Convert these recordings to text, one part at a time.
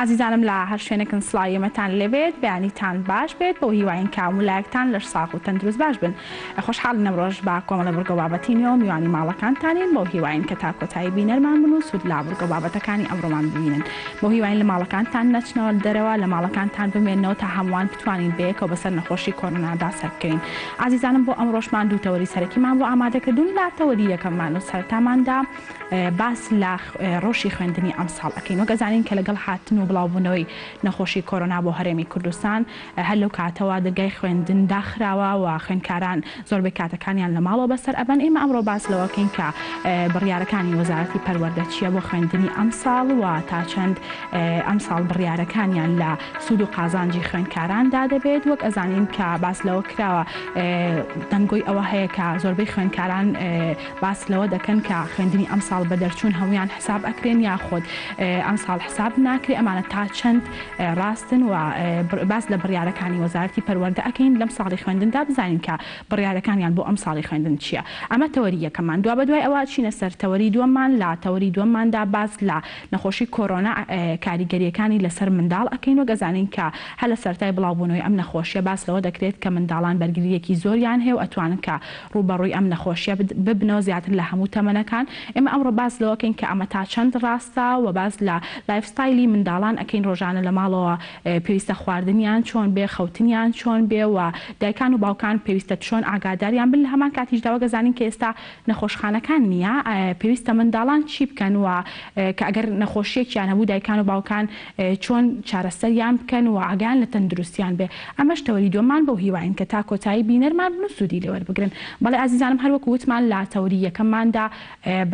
عزیزانم لە هەر شوێنێکن سڵاویەمەتان لێبێت بەیانیتان باش بێت بۆ هیواین کامولایەکتان لەش ساغ و تەندروست باش بن. خۆشحاڵین ئەمڕۆژ با کۆمەڵە بڕگە و بابەتینەوە میوانی ماڵەکانتانین بۆ هیواین کە تا کۆتایی بینەرمان بن و سوود لا بڕگە و بابەتەکانی ئەمڕۆمان ببینن. بۆ هیواین لە ماڵەکانتان نەچنەوە دەرەوە لە ماڵەکانتان بمێنەوە تا هەمووان بتوانین بەیەکەوە بەسەر نەخۆشی کۆرۆنادا سەر بکەین. عزیزانم بۆ ئەمڕۆژمان دوو تەوەری سەرەکیمان بۆ ئامادەکردوون لا تەوەری یەکەممان و سەرەتاماندا باس لە ڕۆژی خوێندنی ئەمساڵ ئەکەین. وەک ئەزانین کە لەگەڵ هاتن و بڵاوبوونەوەی نەخۆشی کۆرۆنا بۆ هەرێمی کوردستان هەر لەو کاتەوە دەرگای خوێندن داخراوە و خوێندکاران زۆربەی کاتەکانیان لە ماڵەوە بەسەر ئەبەن. ئێمە ئەمڕۆ باس لەوەکەین کە بڕیارەکانی وەزارەتی پەروەردە چییە بۆ خوێندنی ئەمساڵ و تا چەند ئەمساڵ بڕیارەکانیان لە سوود و قازانجی خوێندکاراندا دەبێت. وەک ئەزانین کە باس لەوە کراوە دەنگۆی ئەوە هەیە کە زۆربەی خوێندکاران باس لەوە دەکەن کە خوێندنی ئەمساڵ بە دەرچوون هەمویان حساب ئەکرێن یاخۆت ئەمساڵ حساب ناکرێ. ئەمانە تا چەند ڕاستن و باس لە بڕیارەکانی وەزارەتی پەروەردە ئەکەین لەم ساڵی خوێندندا بزانین کە بڕیارەکانیان بۆ ئەم ساڵی خوێندن چییە. ئەمە تەوەری یەکەممان. دوا بە دوای ئەوە چینە سەر تەوەری دووەممان. لە تەوەری دووەمماندا باس لە نەخۆشی کۆرۆنا کاریگەریەکانی لەسەر منداڵ ئەکەین. وەک ئەزانین کە هەر لە سەرەتای بڵاوبوونەوەی ئەم نەخۆشیە باس لەوە دەکرێت کە منداڵان بەرگریەکی زۆریان هەیە و ئەتوانن کە ڕوبەڕووی ئەم نەخۆشیە ببنەوە زیاتر لە هەموو تەمەنەکان. ئێمە ئەمڕۆ باس لەوەکەین کە ئەمە تا چەند ڕاستە و باس لە لایف ستایڵی منداڵان ئەکەین ڕۆژانە لە ماڵەوە پێویستە خواردنیان چۆن بێ، خەوتنیان چۆن بێ و دایکان و باوکان پێویستە چۆن ئاگاداریان بن لە هەمان کاتیشدا. وەک ئەزانین کە ئێستا نەخۆشخانەکان نییە، پێویستە منداڵان چی بکەن و کە ئەگەر نەخۆشیێکیان هەبوو دایکان و باوکان چۆن چارەسەریان بکەن و ئاگان لە تەندروستیان بێ. ئەمەش تەوەری دووەممان بۆ هیواین کە تا کۆتایی بینەرمان بن و سوودی لێوەربگرن. بەڵێ ئازیزانم هەروەک وتمان لا تەوەری یەکەمماندا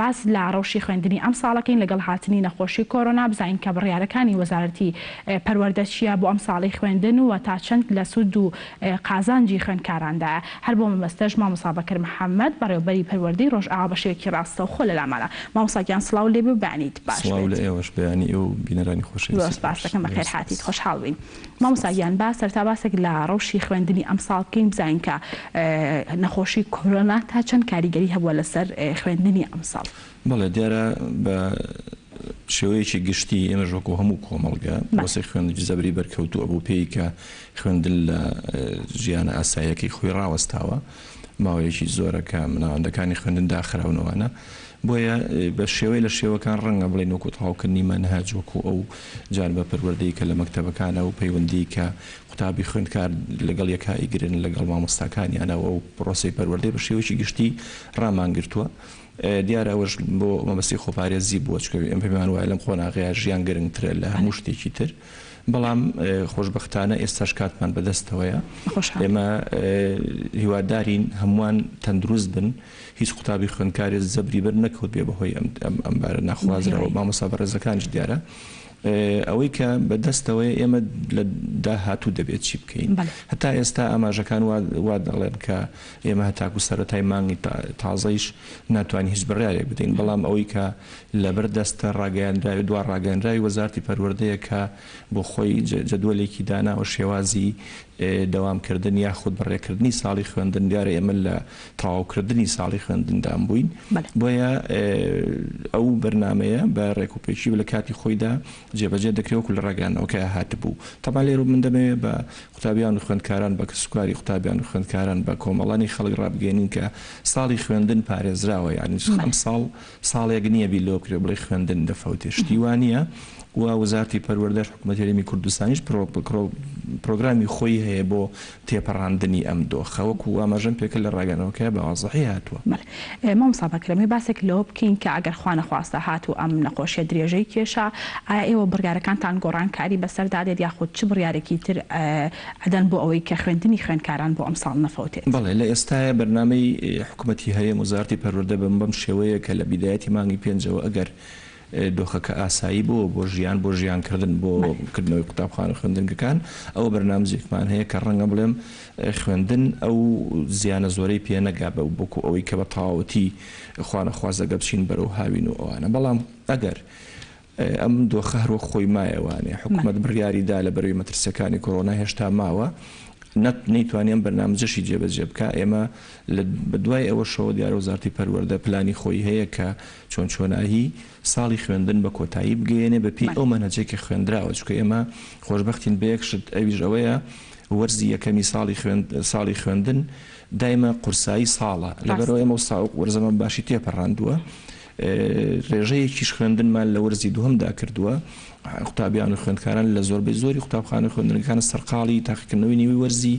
باس لە ڕۆژی خوێندنی ئەم ساڵەکەین لەگەڵ هاتنی نەخۆشی کۆرۆنا بزانین کە بڕیارەکانی وەزارەتی پەروەردە چییە بۆ ئەم ساڵی خوێندن و تا چەند لە سوود و قازانجی خوێندکاراندا. هەر بۆ مەبەستەش مامۆستا بەکر محمد بەڕێوەبەری پەروەردەی ڕۆژئاوا بە شێوەیەکی ڕاستە و خۆ لە لامانە. مامۆستاگیان سڵاو لێبێ و بەیانیت باش بێت. سڵاو لە ئێوەش بەیانی ئێوە بینەرانی خۆشەویست باش دەکەم بەخێر هاتیت خۆشحاڵ بین. مامۆستاگیان با سەرتا باسێک لە ڕۆژی خوێندنی ئەمساڵ بکەین بزانین کە نەخۆشی کۆرۆنا تا چەند کاریگەری هەبووە لەسەر خوێندنی ئەمساڵ. بەڵێ دیارە بە شێوەیەکی گشتی ئێمە ژۆکۆ هەموو کۆمەڵگە بۆسی خوێندنی زەبری بەرکەوتووە بوو پێی کە خوێندن لە ژیانە ئاساییەکەی خۆی ڕاوەستاوە ماوەیەکی زۆرە کە مناوەندەکانی خوێندن داخراونەوەنە. بۆیە بە شێوەی لە شێوەکان ڕەنگە بڵێن وەکو تەواوکردنی مەنهەج وەکو ئەو جانبە پەروەردەی کە لە مەکتەبەکانە و پەیوەندی کە قوتابی خوێندکار لەگەڵ یەکایگرن لەگەڵ مامۆستاکانیانەوە و پرۆسەی پەروەردەی بە شێوەیەکی گشتی ڕامانگرتووە. دیارە ئەوەش بۆ مەبەستی خۆپارێزی بووە چکە ئەم پێمان وایە لەم خۆناغەیە ژیان گرنگترە لە هەموو شتێکی تر. بەڵام خۆشبەختانە ئێستاش کاتمان بەدەستەوەیە. ئێمە هیوادارین هەمووان تەندروست بن، هیچ قوتابی خوێندکاری زەبری بەر نەکەوت بێ بەهۆی ئەمبارە ناخوازرەوە. مامۆستا بەڕێزەکانش دیارە ئەوەی کە بەدەستەوەی ئێمە لە داهاتوو دەبێت چی بکەین. هەتا ئێستا ئاماژەکان وا دەڵێن کە ئێمە هەتاکو سەرەتای مانگی تازەیش ناتوانین هیچ بڕیارێک بدەین. بەڵام ئەوەی کە لەبەر دەستە ڕاگەیاندراوی دوا ڕاگەیاندراوی وەزارەتی پەروەردەیە کە بۆ خۆی جەدوەلێکی دانا و شێوازی دەوامکردن یاخود بەڕێکردنی ساڵی خوێندن. دیارە ئێمە لە تەواوکردنی ساڵی خوێندندان بووین. بۆیە ئەو بەرنامەیە بە ڕێکوپێکی لە کاتی خۆیدا جێبەجێ دەکرێوەکو لە ڕێگانەوە کە هاتبوو. تەمان لێرە من دەمەوێت بە قوتابیان و خوێندکاران بە کەسوکاری قوتابیان و خوێندکاران بە کۆمەڵانی خەڵک ڕابگەێنین کە ساڵی خوێندن پارێزراوە. یعنی ئەم ساڵێک نییە بی لۆ کرێ بڵێ خوێندن دەفەوتێ شتیوانە. و وەزارەتی پەروەردەش حکوومەتی هەرێمی کوردستانیش پرۆگرامی خۆی هەیە بۆ تێپەڕاندنی ئەم دۆخە وەکو ئاماژەم پێکە لە ڕاگەنەوەکە بە وازەحی هاتووە. مامۆستا بەکرەمی باسێک لەوە بکەین کە ئەگەر خوا نەخواستە هاتوو ئەم نەخۆشیە درێژەی کێشە ئایا ئێوە بڕیارەکانتان گۆڕانکاری بەسەردادێت یاخود چ بڕیارێکی تر ئەدەن بۆ ئەوەی کە خوێندنی خوێندکاران بۆ ئەمساڵ نەفەوتێت؟ بەڵێ لە ئێستاە بەرنامەی حکوومەتی هەیە وەزارەتی پەروەردە بەم شێوەیە کە لە بیدایەتی مانگی پێنجەوە ئەگەر دۆخەکە ئاسایی بۆ ژیان بۆ ژیانکردن بۆ کردنەوەی قوتابخانە خوێندنگەکان ئەوە بەرنامجێکمان هەیە کە ڕەنگە بڵێم خوێندن ئەو زیانە زۆرەی پێ نەگا بە بۆکو ئەوەی کە بە تەواوەتی خوانەخوازەگە بچین بەرەو هاوین و ئەوانە. بەڵام ئەگەر ئەم دۆخە هەروە خۆی مایەوانێ حکوومەت بڕیاریدا لە بەروی مەترسیەکانی کۆرۆنا هێشتا ماوە نەیتوانێن بەرنامجەشی جێبەجێ بکە ئێمە بە دوای ئەوە شەوە دیارە وەزارەتی پەروەردە پلانی خۆی هەیە کە چۆنچۆناهی ساڵی خوێندن بە کۆتایی بگەێنێ بەپێی ئەو مەنهەجێکی خوێندراوە چونکە ئێمە خۆشبەختین بە یەک شت ئەویش ئەوەیە وەرزی یەکەمی ساڵی خوێندن دایمە قورسایی ساڵە لەبەرەوە ئێمە وەرزەمە باشی تێپەڕاندووە ڕێژەیەکیش خوێندنمان لە وەرزی دووەمدا کردووە قوتابیان و خوێندکاران لە زۆربەی زۆری قوتابخانە خوێندنەکان سەرقاڵی تاقیکردنەوەی نیوەی وەرزی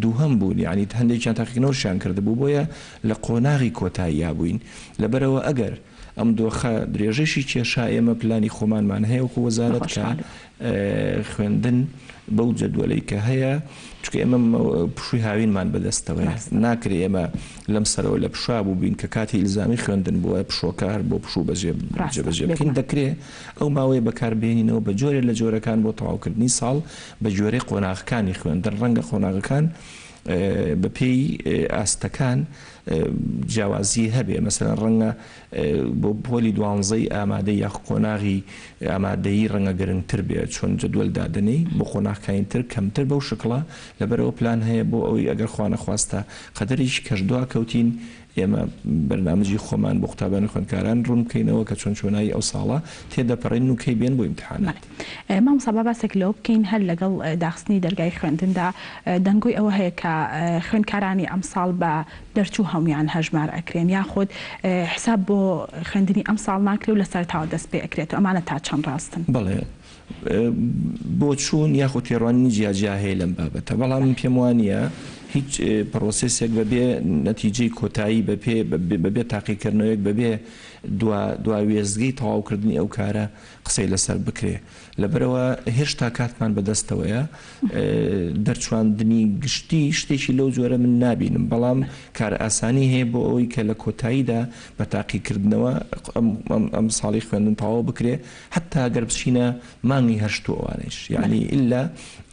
دووهەم بوون یعنی هەندێکیان تاقیکردنەوەشیان کردبوو بۆیە لە قۆناغی کۆتایییا بووین لەبەرەوە ئەگەر ئەم دۆخە درێژەشی کێشا ئێمە پلانی خۆمانمان هەیە وەکو وەزارەت کە خوێندن بەو جەدوەلەی کە هەیە چکە ئێمە پشووی هاوینمان بەدەستەوەی ناکرێ ئێمە لەم سەرەوە لە پشوا بوو بین کە کاتی ئیلزامی خوێندن بووە پشۆکار بۆ پشوو بەجێبەجێ بکەین دەکرێت ئەو ماوەیە بەکاربێنینەوە بە جۆرێ لە جۆرەکان بۆ تەواوکردنی ساڵ بە جۆرەی قۆناغەکانی خوێندن ڕەنگە قۆناغەکان بەپێی ئاستەکان جیاوازی هەبێ مەسەلەن ڕەنگە بۆ پۆلی دوانزەی ئامادەی یاخ قۆناغی ئامادەیی ڕەنگە گرنگتر بێت چۆن جەدوەل دادنەی بۆ قۆناغەکانتر کەمتر بەو شکڵە لەبەرەوە پلان هەیە بۆ ئەوەی ئەگەر خوا نەخواستە قەدەریش کەشدوا کەوتین ئێمە بەرنامەجی خۆمان بۆ قوتابیانی خوێندکاران ڕوون بکەینەوە کە چۆنچۆنایی ئەو ساڵە تێدەپەڕین و کەی بێن بۆ ئیمتحانات. مامۆستا باسێک لەو بکەین هەر لەگەڵ داخستنی دەرگای خوێندندا دەنگۆی ئەوە هەیە کە خوێندکارانی ئەمساڵ بە دەرچوو هەمویان هەژمار ئەکرێن یاخود حساب بۆ خوێندنی ئەمساڵ ناکرێ و لەسەرتاوە دەست پێ ئەکرێت و ئەمانە تا چەند ڕاستن؟ بەڵێ بۆ چوون یاخود تێڕوانینی جیاجیا هەیە لەم بابەتە بەڵام پێم وانە هیچ پرۆسسێک بەبێ نەتیجەی کۆتایی بەبێ تاقیکردنەوەیەک بەبێ دواوێزگەی تەواوکردنی ئەو کارە قسەی لەسەر بکرێ لەبەرەوە هێشتا کاتمان بەدەستەوەیە دەرچواندنی گشتی شتێکی لەو جۆرە من نابینم بەڵام کار ئاسانی هەیە بۆ ئەوەی کە لە کۆتاییدا بە تاقیکردنەوە ئەم ساڵی خوێندن تەواو بکرێ حتا گەر بچینە مانگی هەشتووەوانش یعنی ئللا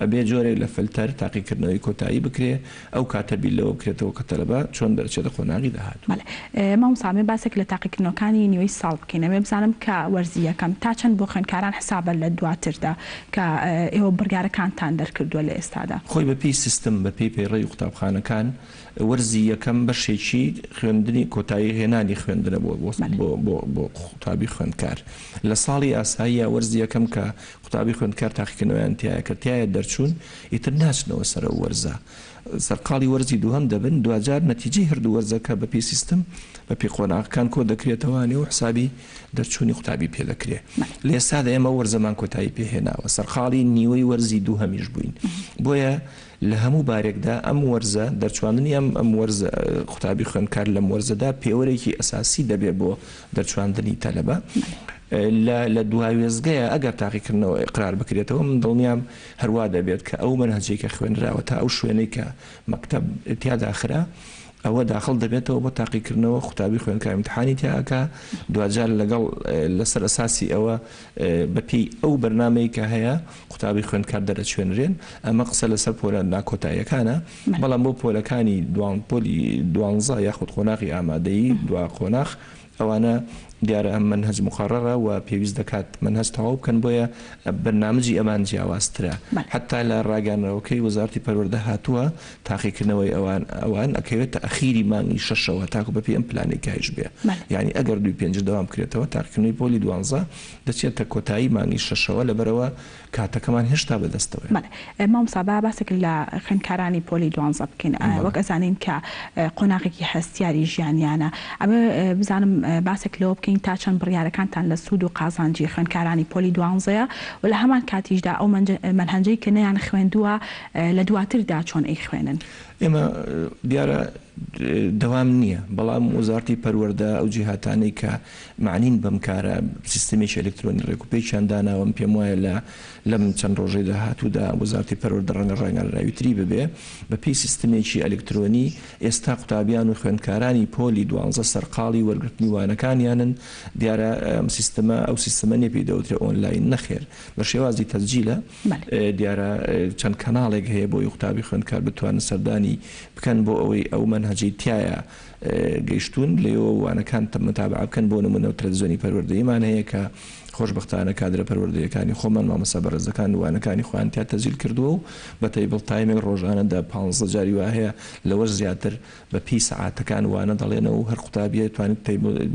ئەبێ جۆرێک لە فلتەر تاقیکردنەوەی کۆتایی بکرێ ئەو کاتە بیلەوە بکرێتەوە کە تەلەبە چۆن دەرچێتە قۆناغی داهات. مامۆستا باسێک لە تاقیکردنەوەکانی نیوەی ساڵ بکەینەوە بزانم کە وەرزی یەکەم تا چەند بۆ خوێندکاران حسابە لە دواتردا کە ئێوە بڕیارەکانتان دەرکردووە لە ئێستادا؟ خۆی بەپێی سیستم بەپێی پەیڕەوی قوتابخانەکان وەرزی یەکەم بەشێکی خوێندنی کۆتایی هێنانی خوێندنە بۆ قوتابی خوێندکار لە ساڵی ئاساییە وەرزی یەکەم کە قوتابی خوێندکار تاقیکردنەوەیان تایە کە تایە دەرچوون ئیتر ناچنەوە سەر وەرزە سەرقاڵی وەرزی دووهەم دەبن دوجار نەتیجەی هەردوو وەرزەکە بەپێی سیستم بەپێی قۆناغەکان کۆ دەکرێتەوەوانێ و حسابی دەرچوونی قوتابی پێ دەکرێت لە ئێستادا ئێمە وەرزەمان کۆتایی پێهێناوە سەرقاڵی نیوەی وەرزی دووهەمیش بووین بۆیە لە هەموو بارێکدا ئەم وەرزە دەرچواندنی ئەم وەرزە قوتابی خوێندکار لەم وەرزەدا پێوەرێکی ئەساسی دەبێت بۆ دەرچواندنی تەلەبە لە دواوێزگەیە ئەگەر تاقیکردنەوە ئیقرار بکرێتەوە من دڵنیام هەروە دەبێت کە ئەو مەنهەجێکە خوێنراوە تا ئەو شوێنەی کە مەکتەب تیاداخرا ئەوە داخل دەبێتەوە بۆ تاقیکردنەوە قوتابی خوێندکار امتحانی تیاکە دوجار لەگەڵ لەسەر ئەساسی ئەوە بەپێی ئەو بەرنامەی کە هەیە قوتابی خوێندکار دەرەچوێنرێن ئەمە قسە لەسەر پۆلە ناکۆتاییەکانە بەڵام بۆ پۆلەکانی پۆلی دوانزە یاخود قۆناغی ئامادەیی دوا قۆناغ ئەوانە دیارە ئەم منهەج مقرڕە و پێویست دەکات منهەج تەواو بکەن بۆیە بەرنامەجی ئەمان جیاوازترە حتا لە ڕاگەانەوەکەی وەزارەتی پەروەردە هاتووە تاقیکردنەوەی ئەوان ئەکەوێتە ئەخیری مانگی شەشەوە تاکو بەپێی ئەم پلانێکایش بێ یعنی ئەگەر 2-5 دەوام کرێتەوە تاقیکردنەوەی پۆلی دوانزە دەچێتە کۆتایی مانگی شەشەوە لەبەرەوە کاتەکەمان هێشتا بەدەستەوە. مامۆستا باسێک لە خوێندکارانی پۆلی دوانزە بکەین وەک ئەزانین کە قۆناغێکی هەستیاری ژیانیانە ئەمە بزانم باسێک لەوە بکەین تا چەند بڕیارەکانتان لە سوود و قازانجی خوێندکارانی پۆلی دوانزەیە و لە هەمان کاتیشدا ئەو مەنهەجەی کە نەیان خوێندووە لە دواتردا چۆن ئەی خوێنن. ئێمە دیارە دەوام نییە بەڵام وەزارەتی پەروەردە ئەو جیهاتانەی کە معنین بەم کارە سیستەمێکی ئەلکترۆنی ڕێکوپێکیان داناوە پێم وایە لەم چەند ڕۆژەی داهاتوودا وەزارەتی پەروەردە ڕێنگەڕاویتری ببێ بەپێی سیستەمێکی ئەلکترۆنی ئێستا قوتابیان و خوێندکارانی پۆلی دوانزە سەرقاڵی وەرگرتنی وانەکانیانن دیارە سیستەمە ئەو سیستەمە نێ پێی دەوترێ ئۆنلاین نەخێر بە شێوازی تەسجیلە دیارە چەند کەناڵێک هەیە بۆی قوتابی خوێندکار بتوانن سەردانی بکەن بۆ ئەوەی ئەو منهەجەی تایە گەیشتون لێەوە وانەکان متابعە بکەن بۆ نمونە تەلەڤیزیۆنی پەروەردەیمان هەیە کە خۆشبەختانە کادرە پەروەردەیەکانی خۆمان مامەسا بەڕێزەکان وانەکانی خۆیان تیا تەزیل کردووە و بە تەیبڵ تایمێک ڕۆژانەدا 15 جاری وا هەیە لەوەش زیاتر بە پێی سەعاتەکان وانە دەڵێنەوە و هەر قوتابیە توانێت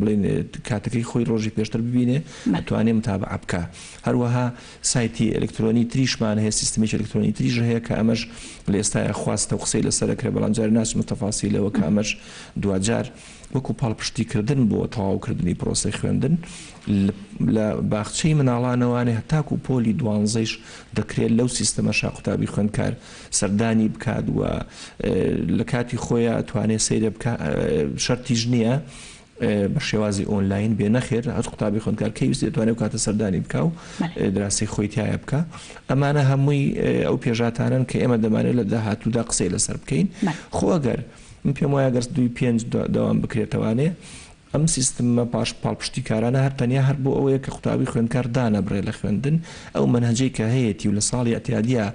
بڵێن کاتەکەی خۆی ڕۆژی پێشتر ببینێ ئەتوانێ متابعە بکە. هەروەها سایتی ئەلکترۆنی تریشمان هەیە، سیستەمێکی ئەلکترۆنی تریژ هەیە کە ئەمەش لە ئێستاە خواستە و قسەی لەسەرەکرێ، بەڵام جارێ ناچمە تەفاسیلەوە کە ئەمەش دوجار وەکو پاڵپشتیکردن بۆ تەواوکردنی پرۆسەی خوێندن لە باخچەی مناڵانەوانێ هەتاکو پۆلی 12ش دەکرێت لەو سیستەمەشا قوتابی خوێندکار سەردانی بکات و لە کاتی خۆیان ئەتوانێت سەیرە بکات. شەرتیش نییە بە شێوازی ئۆنلاین بێ نەخێر، هەر قوتابی خوێندکار کەویست دەتوانێت کاتە سەردانی بکە و دراسی خۆی تایە بکە. ئەمانە هەمووی ئەو پێژاتانن کە ئێمە دەمانێت لە داهاتوودا قسەی لەسەر بکەین. خۆ ئەگەر من پێم وایە گەر 2-5 دەوام بکرێتەوانێ ئەم سیستممە پاش پاڵپشتیکارانە هەر تەنیا هەر بۆ ئەوەیە کە قوتابی خوێندکار دانەبڕێ لە خوێندن ئەو مەنهەجەی کە هەیەی و لە ساڵی ئەتیادیە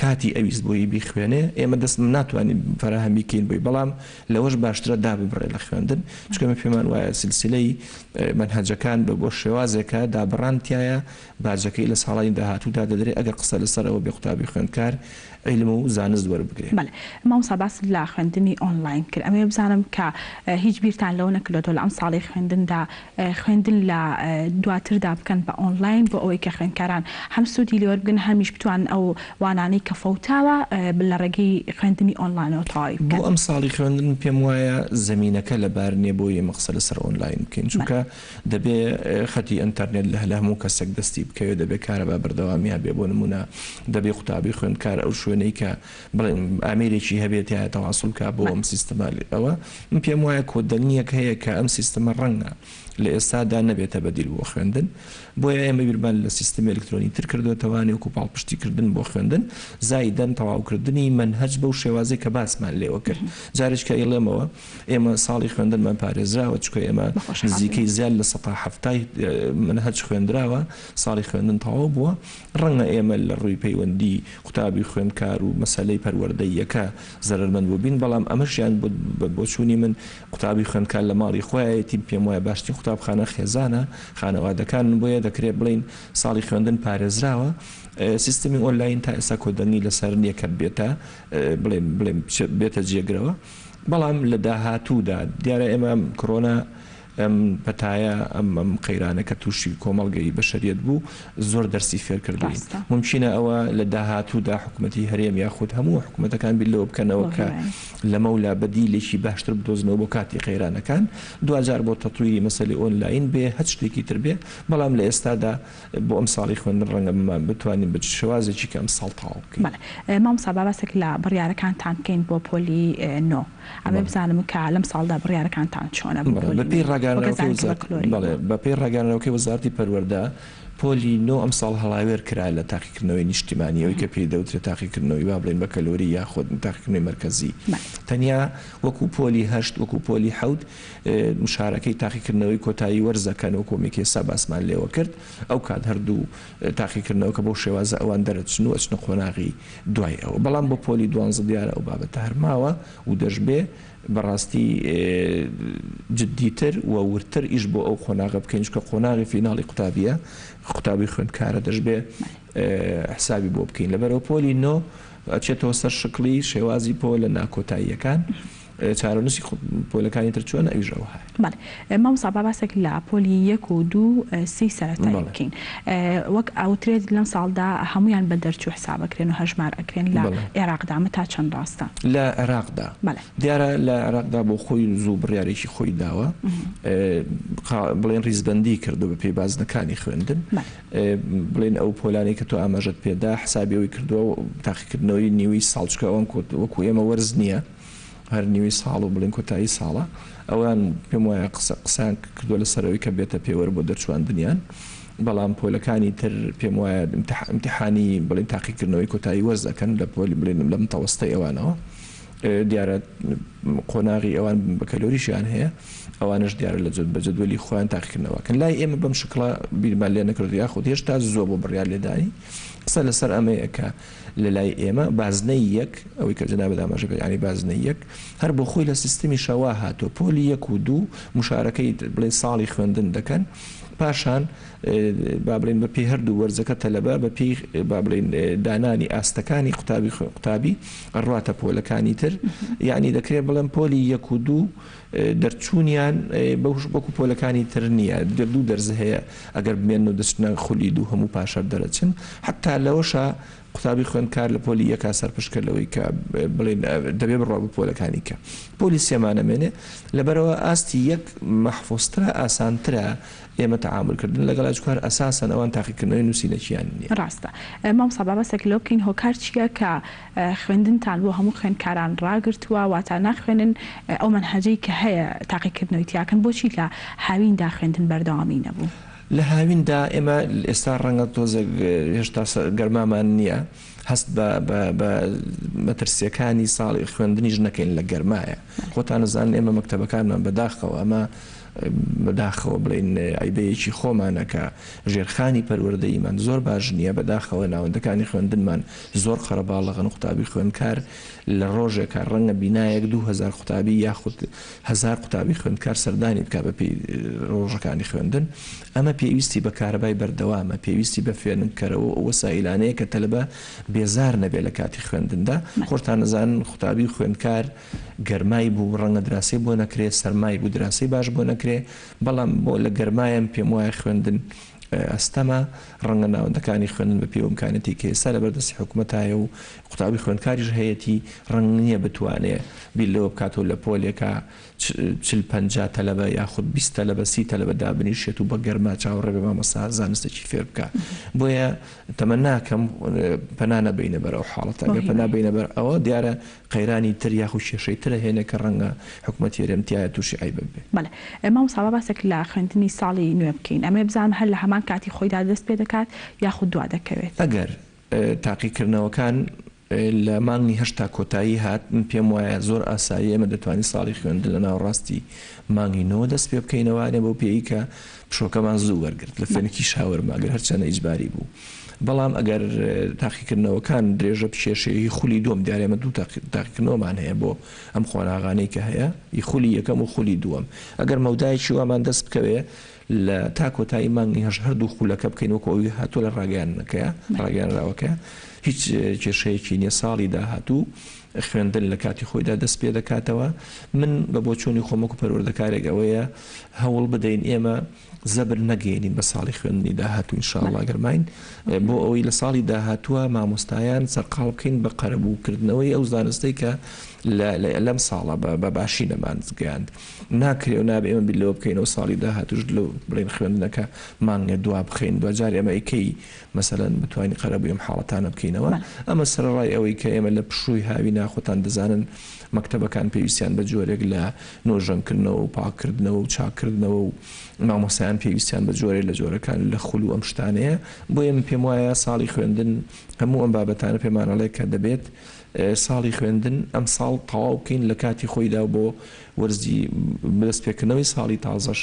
کاتی ئەویست بۆی بیخوێنێ ئێمە دەستم ناتوانین فەراهەمی بکەین بۆی، بەڵام لەوەش باشترە داببڕێ لە خوێندن، چکەمە پێمان وایە سلسلەی مەنهەجەکان بۆ شێوازێکە دابڕانتیایە باجەکەی لە ساڵی داهاتوودا دەدرێت ئەگەر قسە لەسەرەوە بێ قوتابی خوێندکار علم و زانست وەربگرێت. مامۆستا باس لە خوێندنی ئۆنلاین کرد، ئەمێ بزانم کە هیچ بیرتان لەوە نەکردێتەوە لە ئەم ساڵی خوێندندا خوێندن لە دواتردا بکەن بە ئۆنلاین بۆ ئەوەی کە خوێندکاران هەم سوودی لێوەربگن هەمیش بتوان ئەو وانانەی کە فەوتاوە لە ڕێگەی خوێندنی ئۆنلاینەوە تەواوی بکەن. بۆ ئەم ساڵی خوێندن پێم وایە زەمینەکە لەبار نییە بۆ ئێمە قسە لەسەر ئۆنلاین بکەین، چونکە دەبێ خەتی ئینتەرنێت لە هەموو کەسێک دەستی بکەوێت، دەبێت کارە بە بەردەوامیە بێ. بۆ نمونە دەبێ قوتابی خوێندکار ئەو شوێنەی کە ئامێرێکی هەبێت یا تەواصل کا بۆ ئەم سیستەمە ئەوە من پێم وایە کۆدەنگیەک هەیە کە ئەم سیستەمە ڕەنگە لە ئێستادا نەبێتە بەدیل بۆ خوێندن، بۆیە ئێمە بیرمان لە سیستەمی ئەلکترۆنی تر کردوێتەوانی وەکو پاڵپشتیکردن بۆ خوێندن، زایدەن تەواوکردنی منهەج بەو شێوازەی کە باسمان لێوە کرد. جارێککە ئێڵێمەوە ئێمە ساڵی خوێندنمان پارێزراوە، چکە ئێمە نزیکەی زیاد لە 170 منهەج خوێندراوە، ساڵی خوێندن تەواو بووە. ڕەنگە ئێمە لە ڕووی پەیوەندی قوتابی خوێندکار و مەسەلەی پەروەردەی یەکە زەرمەند بوو بین، بەڵام ئەمەشیان بۆ چوونی من قوتابی خوێندکار لە ماڵی خۆیەتی پێم وایە باشترین قوتابخانە خێزانە خانەوادەکان، بۆیە دەکرێت بڵین ساڵی خوێندن پارێزراوە. سیستمی ئۆنلاین تا ئێستا کۆدەنگی لەسەر نییە کە بڵێن بێتە جێگرەوە، بەڵام لە داهاتوودا دیارە ئێمە کۆرۆنا ئەم پەتایە ئەم قەیرانە کە تووشی کۆمەڵگەی بەشەریەت بوو زۆر دەرسی فێر کردوین. ممکنە ئەوە لە داهاتوودا حکوومەتی هەرێم یاخود هەموو حکوومەتەکان بیلەوە بکەنەوە کە لەمەولا بەدیلێکی باشتر بدۆزنەوە بۆ کاتی قەیرانەکان، دوجار بۆ تەطویری مەسەلەی ئۆنلاین بێ هەچ شتێکی تر بێ، بەڵام لە ئێستادا بۆ ئەم ساڵی خوێندن ڕەنگە بتوانین بە شێوازێکی کە ئەمساڵ تەواو بکەین. مامۆستا بابەسێک لە بڕیارەکانتان بکەین بۆ پۆلی نۆ، ئەمە بزانم کە لەم ساڵدا بڕیارەکانتان چۆنە؟ بە پێی ڕاگەانەوەکەی وەزارەتی پەروەردە پۆلی نۆ ئەم ساڵ هەڵاوێر کرا لە تاقیکردنەوەی نیشتیمانیەوەی کە پێی دەوترێت تاقیکردنەوەی با بڵێن بە کەلۆری یاخود تاقیکردنەوەی مرکزی، تەنیا وەکو پۆلی 8 وەکو پۆلی 7 مشارەکەی تاقیکردنەوەی کۆتایی وەرزەکەن و کۆمیکێ ساباسمان لێوە کرد. ئەو کات هەردوو تاقیکردنەوە کە بۆ شێوازە ئەوان دەرەچن و ئەچنە قۆناغی دوای ئەوە، بەڵام بۆ پۆلی 12 دیارە ئەو بابەتە هەرماوە و دەشبێ بەڕاستی جددیتر و ورتر ئیش بۆ ئەو قۆناغە بکەین، چکە قۆناغی فیناڵی قوتابیە قوتابی خوێندکارە دەشبێ حسابی بۆ بکەین. لەبەرەوە پۆلی نۆ ئەچێتەوە سەر شکلی شێوازی پۆ لە ناکۆتاییەکان، چارەنووسی پۆلەکانی تر چۆنە ئەویژەوە هەیە. مامۆستا بابەسێک لە پۆلی 1 و 2 3 سەرەتایی بکەین، وەک ئەوترێت لەم ساڵدا هەمویان بە دەرچوو حسابەکرێن و هەژمار ئەکرێن لە عێراقدا. تا چەند ڕاستە؟ لە عێراقدا دیارە لە عێراقدا بۆ خۆی زوو بڕیارێکی خۆی داوە، بڵێن ڕیزبەندی کردو بە پێی بازنەکانی خوێندن، بڵێن ئەو پۆلانی کە تۆ ئاماژەت پێدا حسابیەوەی کردووە و تاقیکردنەوەی نیوەی ساڵ، چکە ئەوان وەکو ئێمە وەرز نییە هەر نیوەی ساڵ و بڵێن کۆتایی ساڵە، ئەوان پێم وایە قسان کردووە لەسەرەوەی کە بێتە پێوەەر بۆ دەرچواندنیان، بەڵام پۆلەکانی تر پێم وایە ئیمتیحانی بڵێن تاقیکردنەوەی کۆتایی وەرز دەکەن لە پۆلی بڵێن لە متەوەستەی ئەوانەوە. دیارە قۆناغی ئەوان بە کەلۆریشیان هەیە، ئەوانش دیارە لە بەجدولی خۆیان تاقیکردنەوەکەن. لای ئێمە بەم شکڵە بیرمان لێ نەکرد یاخود هێشتا زۆر بۆ بڕیار لێدانی. قسە لەسەر ئەمەیە کە لە لای ئێمە بازنەی یەک ئەوەی کە جەنابەت ئاماژە کرد، یعنی بازنەی یەک هەر بۆ خۆی لە سیستمی شەوا هاتۆ، پۆلی 1 و 2 مشارەکەی بڵێ ساڵی خوێندن دەکەن، پاشان با بڵێن بە پێی هەردوو وەرزەکە تەلەبە بە پێی با بڵێن دانانی ئاستەکانی قوتابی ڕاتە پۆلەکانی تر یعنی دەکرێت بڵێن پۆلی 1 و 2 دەرچوونیان بەکو پۆلەکانی تر نییە دوو دەرز هەیە ئەگەر بمێن و دەچنە خولی دوو هەموو پاشەر دەرەچن حتا لەوەشە قوتابی خوێندکار لە پۆلی یەکا سەرپشکردنەوەی کە بڵێن دەبێ بڕوا بە پۆلەکانی کە پۆلی سێمانەمێنێ لەبەرەوە ئاستی یەک مەحفوظترە ئاسانترە ئێمە تەعاملکردن لەگەڵ ئەجوکار ئەساسەن ئەوان تاقیکردنەوەی نووسینەکییان نییە. ڕاستە مامۆستا بابەسێک لەو بکەین هۆکار چییە کە خوێندنتان بۆ هەموو خوێندکاران ڕاگرتووە واتە ناخوێنن ئەو منهەجەی کە هەیە تاقیکردنەوەی تیاکەن بۆچی لە هاویندا خوێندن بەردەوامی نەبوو؟ لە هاویندا ئێمە ئێستا ڕەنگە تۆزێک هێشتا گەرمامان نییە هەست بە مەترسیەکانی ساڵی خوێندنیش نەکەین لە گەرمایە خۆتان نەزانن ئێمە مەکتەبەکانمان بەداخەوە ئەمە بەداخەوە بڵێن ئایبەیەکی خۆمانەکە ژێرخانی پەروەردەیمان زۆر باش نییە بەداخەوە ناوەندەکانی خوێندنمان زۆر خەرەباڵغن قوتابی خوێندکار لە ڕۆژێکە ڕەنگە بینایەک 2000 قوتابی یاخود 1000 قوتابی خوێندکار سەردانی بکە بە پێی ڕۆژەکانی خوێندن ئەمە پێویستی بە کارەبای بەردەوامە پێویستی بە فێنکەرەوە وەسایلانەیە کە تەلەبە بێزار نەبێ لە کاتی خوێندندا خۆتان نەزانن قوتابی خوێندکار گەرمای بوو ڕەنگە دراسی بۆ نەکرێت سەرمای بوو دراسی باش بۆ نەکرێ بەڵام بۆ لە گەرمایان پێم وایە خوێندن ئەستەمە ڕەنگە ناوەندەکانی خوێندن بە پێوەمکانەتی کە ئێستا لەبەردەستی حکوومەتایە و قوتابی خوێندکاریش هەیەی ڕەنگ نییە بتوانێت بیل لەوە بکاتەوە لە پۆلێکە 40-50 تەلەبە یاخود 20 تەلەبە 30 تەلەبە دابنیشێت و بە گەرما چاوەڕێ بە مامۆستا زانستێکی فێر بکە بۆیە تەمەن ناکەم پەنا نەبینە بەر ئەو حاڵەتە ئەگەر پەنا بینە بەر ئەوە دیارە قەیرانی تر یاخود کێشەی ترە هێنە کە ڕەنگە حکوومەت هێرەمتیایە تووشی عیب بێ. بەڵێ مامۆستا باسێک لە خوێندنی ساڵی نوێ بکەین ئەمە بزانم هەر لە هەمان کاتی خۆیدا دەست پێ دەکات یاخود دوا دەکەوێت ئەگەر تاقیکردنەوەکان لە مانگی هەشتا کۆتایی هات من پێم وایە زۆر ئاسایی ئێمە دەتوانین ساڵی خوێندن لە ناوەڕاستی مانگی 9 دەست پێ بکەینەوەوانێ بۆ پێی کە پشۆکەمان زوو وەرگرت لە فێنکی شاوەرماگەر هەرچەنە ئیجباری بوو بەڵام ئەگەر تاقیکردنەوەکان درێژە پشێشەیە خولی دووەم دیارێمە دوو تاقیکردنەوەمان هەیە بۆ ئەم خۆناغانەی کە هەیە خولی یەکەم و خولی دووەم ئەگەر مەودایەکی وامان دەست بکەوێ لە تا کۆتایی مانگی هەش هەردوو خولەکە بکەینەوە ئەوی هاتووە لە ڕاگەیانەکەیە ڕاگەیانراوەکە هیچ کێشەیەکی نییە ساڵی داهاتوو خوێندن لە کاتی خۆیدا دەست پێ دەکاتەوە من بە بۆچوونی خۆمەک و پەروەردەکارێک ئەوەیە هەوڵ بدەین ئێمە زەبر نەگەێنین بە ساڵی خوێندنی داهاتوو ئینشاءڵڵا گەرماین بۆ ئەوەی لە ساڵی داهاتووە مامۆستایان سەرقاڵ بکەین بە قەرەبووکردنەوەی ئەو زانستەی کە لەم ساڵە بە باشی نەمانگەاند ناکرێ و نابێ ئێمە بیلەوە بکەینەوە ساڵی داهاتوش لەو بڵێن خوێندنەکە مانگە دوا بخەین دوجار ئێمە ئەیکەی مەسەلەن بتوانین قەرەبووی ئەم حاڵەتانە بکەینەوە ئەمە سەرڕای ئەوەی کە ئێمە لە پشووی هاوی ناخۆتان دەزانن مەکتەبەکان پێویستیان بە جۆرێک لە نۆژەنکردنەوە و پاکردنەوە و چاکردنەوە و مامۆسایان پێویستیان بە جۆرێک لە جۆرەکان لە خول و ئەم شتانەیە بۆ ئێمە پێم وایە ساڵی خوێندن هەموو ئەم بابەتانە پێمانەڵێ کە دەبێت ساڵی خوێندن ئەمساڵ تەواو بکەین لە کاتی خۆیدا بۆ وەرزی بەدەستپێکردنەوەی ساڵی تازەش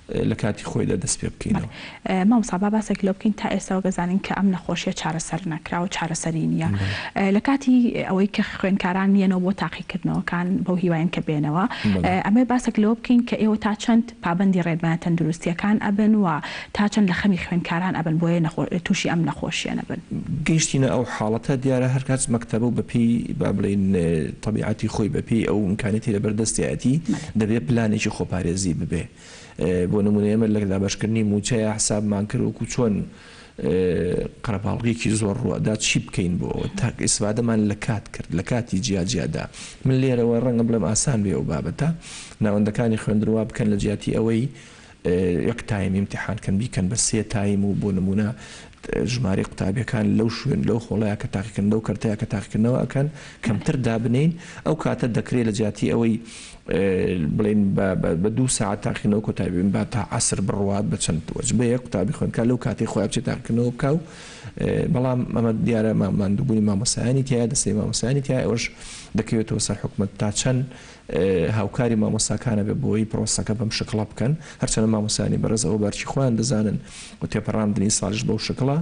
لە کاتی خۆیدا دەست پێ بکەینەوە. مامۆستا باسێک لەو بکەین تا ئێستا گەزانین کە ئەم نەخۆشیە چارەسەر نەکرا و چارەسەری نییە لە کاتی ئەوەی کە خوێندکاران نیەنەوە بۆ تاقیکردنەوەکان بەو هیوایان کە بێنەوە ئەمە باسێک لەوە بکەین کە ئێوە تا چەند پابەندی ڕێنمایە تەندروستیەکان ئەبن و تا چەند لە خەمی خوێندکاران ئەبن بۆیە تووشی ئەم نەخۆشیە نەبن. گەیشتینە ئەو حاڵەتە دیارە هەر کات مەکتەبە و بەپێی با بڵێن تەبیعەتی خۆی بەپێی ئەو ئیمکانەتی لەبەردەستیەتی دەبێت پلانێکی خۆپارێزی ببێ بۆ نمونە ئێمە لە دابەشکردنی موچەیە حسابمان کرد وەکو چۆن قەرەباڵغێکی زۆر ڕوەدا چی بکەین بۆ تا ئیسفادەمان لە کات کرد لە کاتی جیاجیادا من لێرەوە ڕەنگە بڵێم ئاسان بێ ئەو بابەتە ناوەندەکانی خوێندنەوە بکەن لە جیاتی ئەوەی یەک تایم ئیمتیحانکەن بیکەن بە 3 تایم و بۆ نمونە ژمارە قوتابیەکان لەو شوێن لەو خۆڵەیە کە تاقیکردن لەو کەرتەیە کە تاقیکردنەوە ئەکەن کەمتر دابنین ئەو کاتە دەکرێت لە جیاتی ئەوەی بڵێن بە 2 ساعت تاقیکردنەوە کۆتایی بێن با تا عەسر بڕوات بە چەند وەجبەیە قوتابی خوێندکار لەو کاتی خۆیان بچێت تاقیکردنەوە بکە و بەڵام ئەمە دیارە ماندووبوونی مامۆسایانی تایە دەستەی مامۆسایانی تایە ئەوەش دەکەوێتەوە سەر حکوومەت تا چەند هاوکاری مامۆستاکانە بێ بۆی پرۆسەکە بەم شکڵە بکەن هەرچەنە مامۆسایانی بەڕێزەوە بەرچی خۆیان دەزانن و تێپەڕاندنی ساڵش بەو شکڵە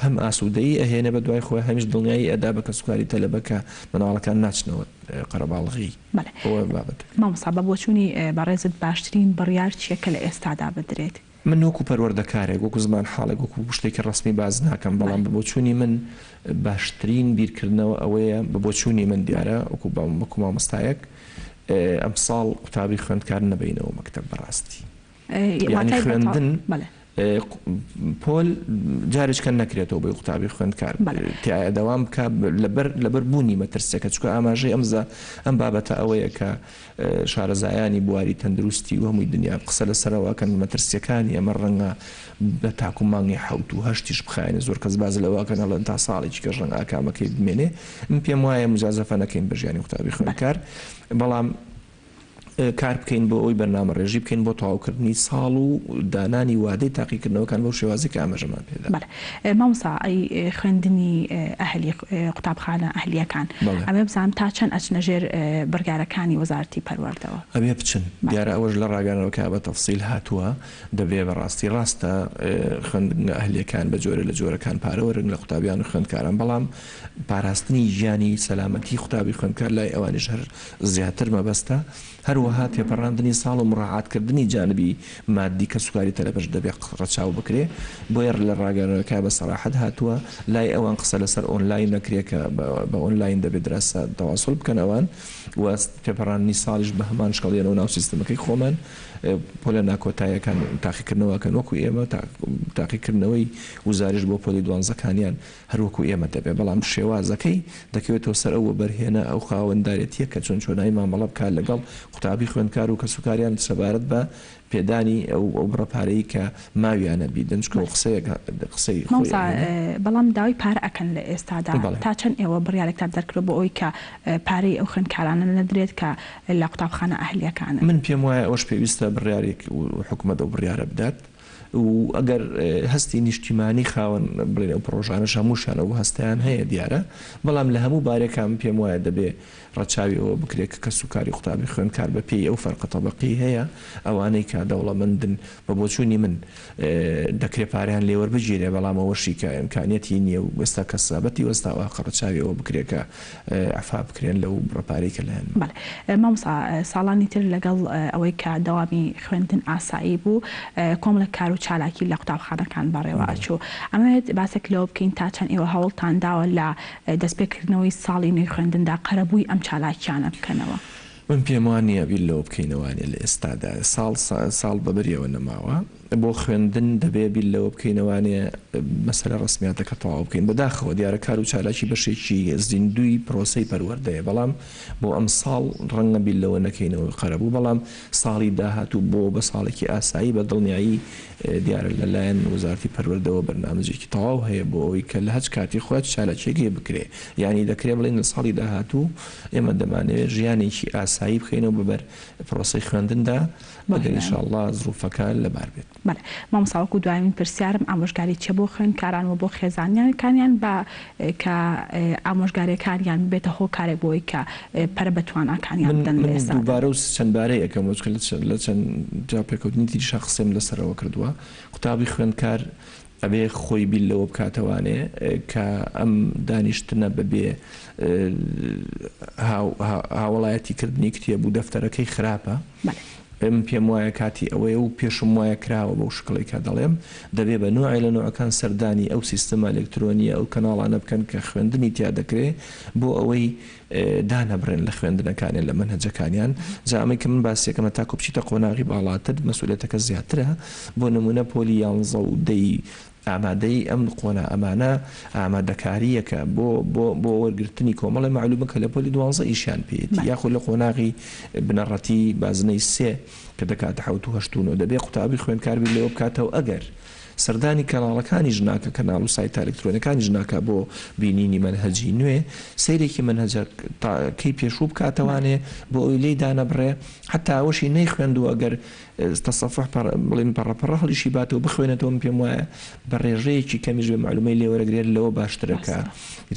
هەم ئاسوودەیی ئەهێنە بە دوای خۆی هەمیش دڵنیایی ئەدا بە کەسوکاری تەلەبەکە منداڵەکان ناچنەوە قەرەباڵغی مامۆستا بە بۆچوونی بەڕێزت باشترین بڕیار چیە کە لە ئێستادا بدرێت؟ من وەکو پەروەردەکارێک وەکو زمان حاڵێک وەکو شتێکی ڕسمی باز ناکەم بەڵام بۆچوونی من باشترین بیرکردنەوە ئەوەیە بۆچوونی من دیارە وەکو مامۆستایەک ئەمساڵ قوتابی خوێندکار نەبینەوە مەکتەب بەڕاستی یعنی خوێندن پۆل جارێککە نەکرێتەوە بۆی قوتابی خوێندکار تایە دەوام بکە لەبەر بوونی مەترسیەکە چکە ئاماژەی ئەم بابەتە ئەوەیە کە شارەزایانی بواری تەندروستی و هەمووی دنیا قسە لەسەرەوەکەن مەترسیەکانی ئەمە ڕەنگە بە تاکو مانگی 7 و 8 بخایێنێ زۆر کەس باز لەوەکەن هەڵەن تا ساڵێکی کە ڕەنگە ئاکامەکەی بمێنێ من پێم وایە مجازەفە نەکەین بە ژیانی قوتابی خوێندکار بەڵام کار بکەین بۆ ئەوی بەرنامە ڕێژی بکەین بۆ تەواوکردنی ساڵ و دانانی وادەی تاقیکردنەوەکان بەو شێوازی کە ئاماژەمان پێدا. مامۆستا خوێندنی ئەهلی قوتابخانە ئەهلیەکان ئەمێ بزانم تا چەند ئەچنە ژێر بڕیارەکانی وەزارەتی پەروەردەوە ئەبێ بچن دیارە ئەوەش لە ڕاگەانەوەکە بە تەفسیل هاتووە دەبێ بەڕاستی ڕاستە خوێندنە ئەهلیەکان بە جۆرە لە جۆرەکان پارەوەرن لە قوتابیان و خوێندکاران بەڵام پاراستنی ژیانی سەلامەتی قوتابی خوێندکار لای ئەوانیش هەر زیاتر مەبەستە هەروەها تێپەڕاندنی ساڵ و مڕاعاتکردنی جانبی مادی کە سوکاری تەلەبەش دەبێت ڕەچاو بکرێ بۆیە لە ڕاگەانەوەکە بە سەراحەت هاتووە لای ئەوان قسە لەسەر ئۆنلاین نەکرێت کە بە ئۆنلاین دەبێت دراسە تەواصل بکەن ئەوان و تێپەڕاندنی ساڵیش بە هەمان شکڵیانەوە ناو سیستەمەکەی خۆمان پۆلە ناکۆتاییەکان تاقیکردنەوەکەن وەکو ئێمە تاقیکردنەوەی وزاریش بۆ پۆلی دوانزەکانیان هەروەکو ئێمە دەبێت بەڵام شێوازەکەی دەکەوێتەوە سەر ئەوە بەرهێنە ئەو خاوەنددارێتیە کە چۆن چۆنایی مامەڵە بکات لەگەڵ قوتابی خوێندکار و کە سوکاریان سەبارەت بە پێدانی ئەو بڕەپارەی کە ماویانە بی دەنجکە قسەی بەڵام داوای پارە ئەکەن لە ئێستادا تا چەند ئێوە بڕیارێکتان دەرکرێت بۆ ئەوی کە پارەی ئەو خوێندکارانە نەدرێت کە لە قوتابخانە ئەهلیەکانە من پێم وایە ئەوەش پێویستە بڕیارێک و حکوومەت ئەو بڕیارە بدات و ئەگەر هەستی نیشتیمانی خاوەن بڵێن ئەو پرۆژانە هەمووشانە و هەستیان هەیە دیارە بەڵام لە هەموو بارێکان پێم وایە دەبێ ڕەچاویەوە بکرێت کە سوکاری قوتابی خوێندکار بە پێی ئەو فەرقە تەبەقی هەیە ئەوانەی کە دەوڵەمەندن بە بۆچوونی من دەکرێت پاریان لێوەربگیرێ بەڵام ئەوەشی کە ئیمکانیەتی نییە و ئێستا کەسابەتی وەستاوە ڕەچاویەوە بکرێت کە عفا بکرێن لەو بڕەپارەی کە لەهەن. مامۆستا ساڵانی تر لەگەڵ ئەوەی کە دەوامی خوێندن ئاسایی بوو کۆمەڵێک کار و چالاکی لە قوتابخانەکان بەڕێوە ئەچوو ئەمەوێت باسێک لەوە بکەین تا چەند ئێوە هەوڵتان داوە لە دەستپێکردنەوەی ساڵی نوێی خوێندندا قەرەبووی ئەم چالاکیانە بکەنەوە. من پێم وانە بیل لەوە بکەینەوانێ لە ئێستادا ساڵ بەبەریەوە نەماوە بۆ خوێندن دەبێ بیل لەوە بکەینەوانێ مەسەلە ڕسمیاتەکە تەواو بکەین بەداخەوە دیارە کار و چالاکی بەشێکی زیندوی پرۆسەی پەروەردەیە بەڵام بۆ ئەم ساڵ ڕەنگە بیل لەوە نەکەینەوە قەرەبوو بەڵام ساڵی داهاتوو بۆ بە ساڵێکی ئاسایی بە دڵنیایی دیارە لەلایەن وەزارەتی پەروەردەوە بەرنامەجێکی تەواو هەیە بۆ ئەوەی کە لە هەچ کاتی خۆت چالاکێکی بکرێ یعنی دەکرێت بڵێن لە ساڵی داهاتوو ئێمە دەمانەوێت ژیانێکی ئاسایی بخێنەوە بەبەر پرۆسەی خوێندندا بەگەر ئینشاءڵڵا زروفەکان لەبار بێت. مامۆستا وەکو دوایمین پرسیارم ئامۆژگاری چێ بۆ خوێندکاران و بۆ خێزانیانەکانیان بە کە ئامۆژگاریەکانیان بێتە هۆکارێک بۆی کە پەرە بەتواناکانیان بدەن لە ئێستا. دووبارە و چەند بارەی ئەەکەم لە چەند جا پێکەوتنی تریشا قسەم لەسەرەوە کردووە قوتابی خوێندکار ئەبێ خۆی بیل لەوە بکاتەوانێ کە ئەم دانیشتنە بەبێ هاوڵایەتی کردنی کتێبوو دەفتەرەکەی خراپە ئەم پێم وایە کاتی ئەوەیە و پێشم وایە کراوە بەو شکڵی کە دەڵێم دەبێ بە نوعی لە نوعەکان سەردانی ئەو سیستەمە ئەلکترۆنیە ئەو کەناڵانە بکەن کە خوێندنی تیا دەکرێت بۆ ئەوەی دانەبڕێن لە خوێندنەکانیان لە مەنهەجەکانیان جا ئەمەی کە من باسیەکەمە تاکو بچیتە قۆناغی باڵاتر مەسئولێتەکە زیاترە بۆ نمونە پۆلی 11 و 10 ئامادەی ئەم قۆنا ئەمانە ئامادەکاریەکە بۆ وەرگرتنی کۆمەڵی معلومە کە لە پۆلی 12 ئیشیان پێێتی یاخۆ لە قۆناغی بنەڕەتی بازنەی 3 کە دەکاتە 1970 دەبێ قوتابی خوێندکار بێت لەوە بکاتەوە ئەگەر سەردانی کەناڵەکانی ژناکە کەناڵ و سایت ئەلکترۆنیەکانی ژناکە بۆ بینینی منهەجی نوێ سەیرێکی منهەجەکەی پێشوو بکاتەوانێ بۆ ئەوی لێی دانەبڕێ حتا ئەوەشی نەیخوێندووە ئەگەر تەسەفح بڵێن پەڕەپەڕە هەڵیشی باتەوە بخوێنێتەوە پێم وایە بە ڕێژەیەکی کەمیش بێ معلومەی لێوەرەگرێت لەوە باشترەکە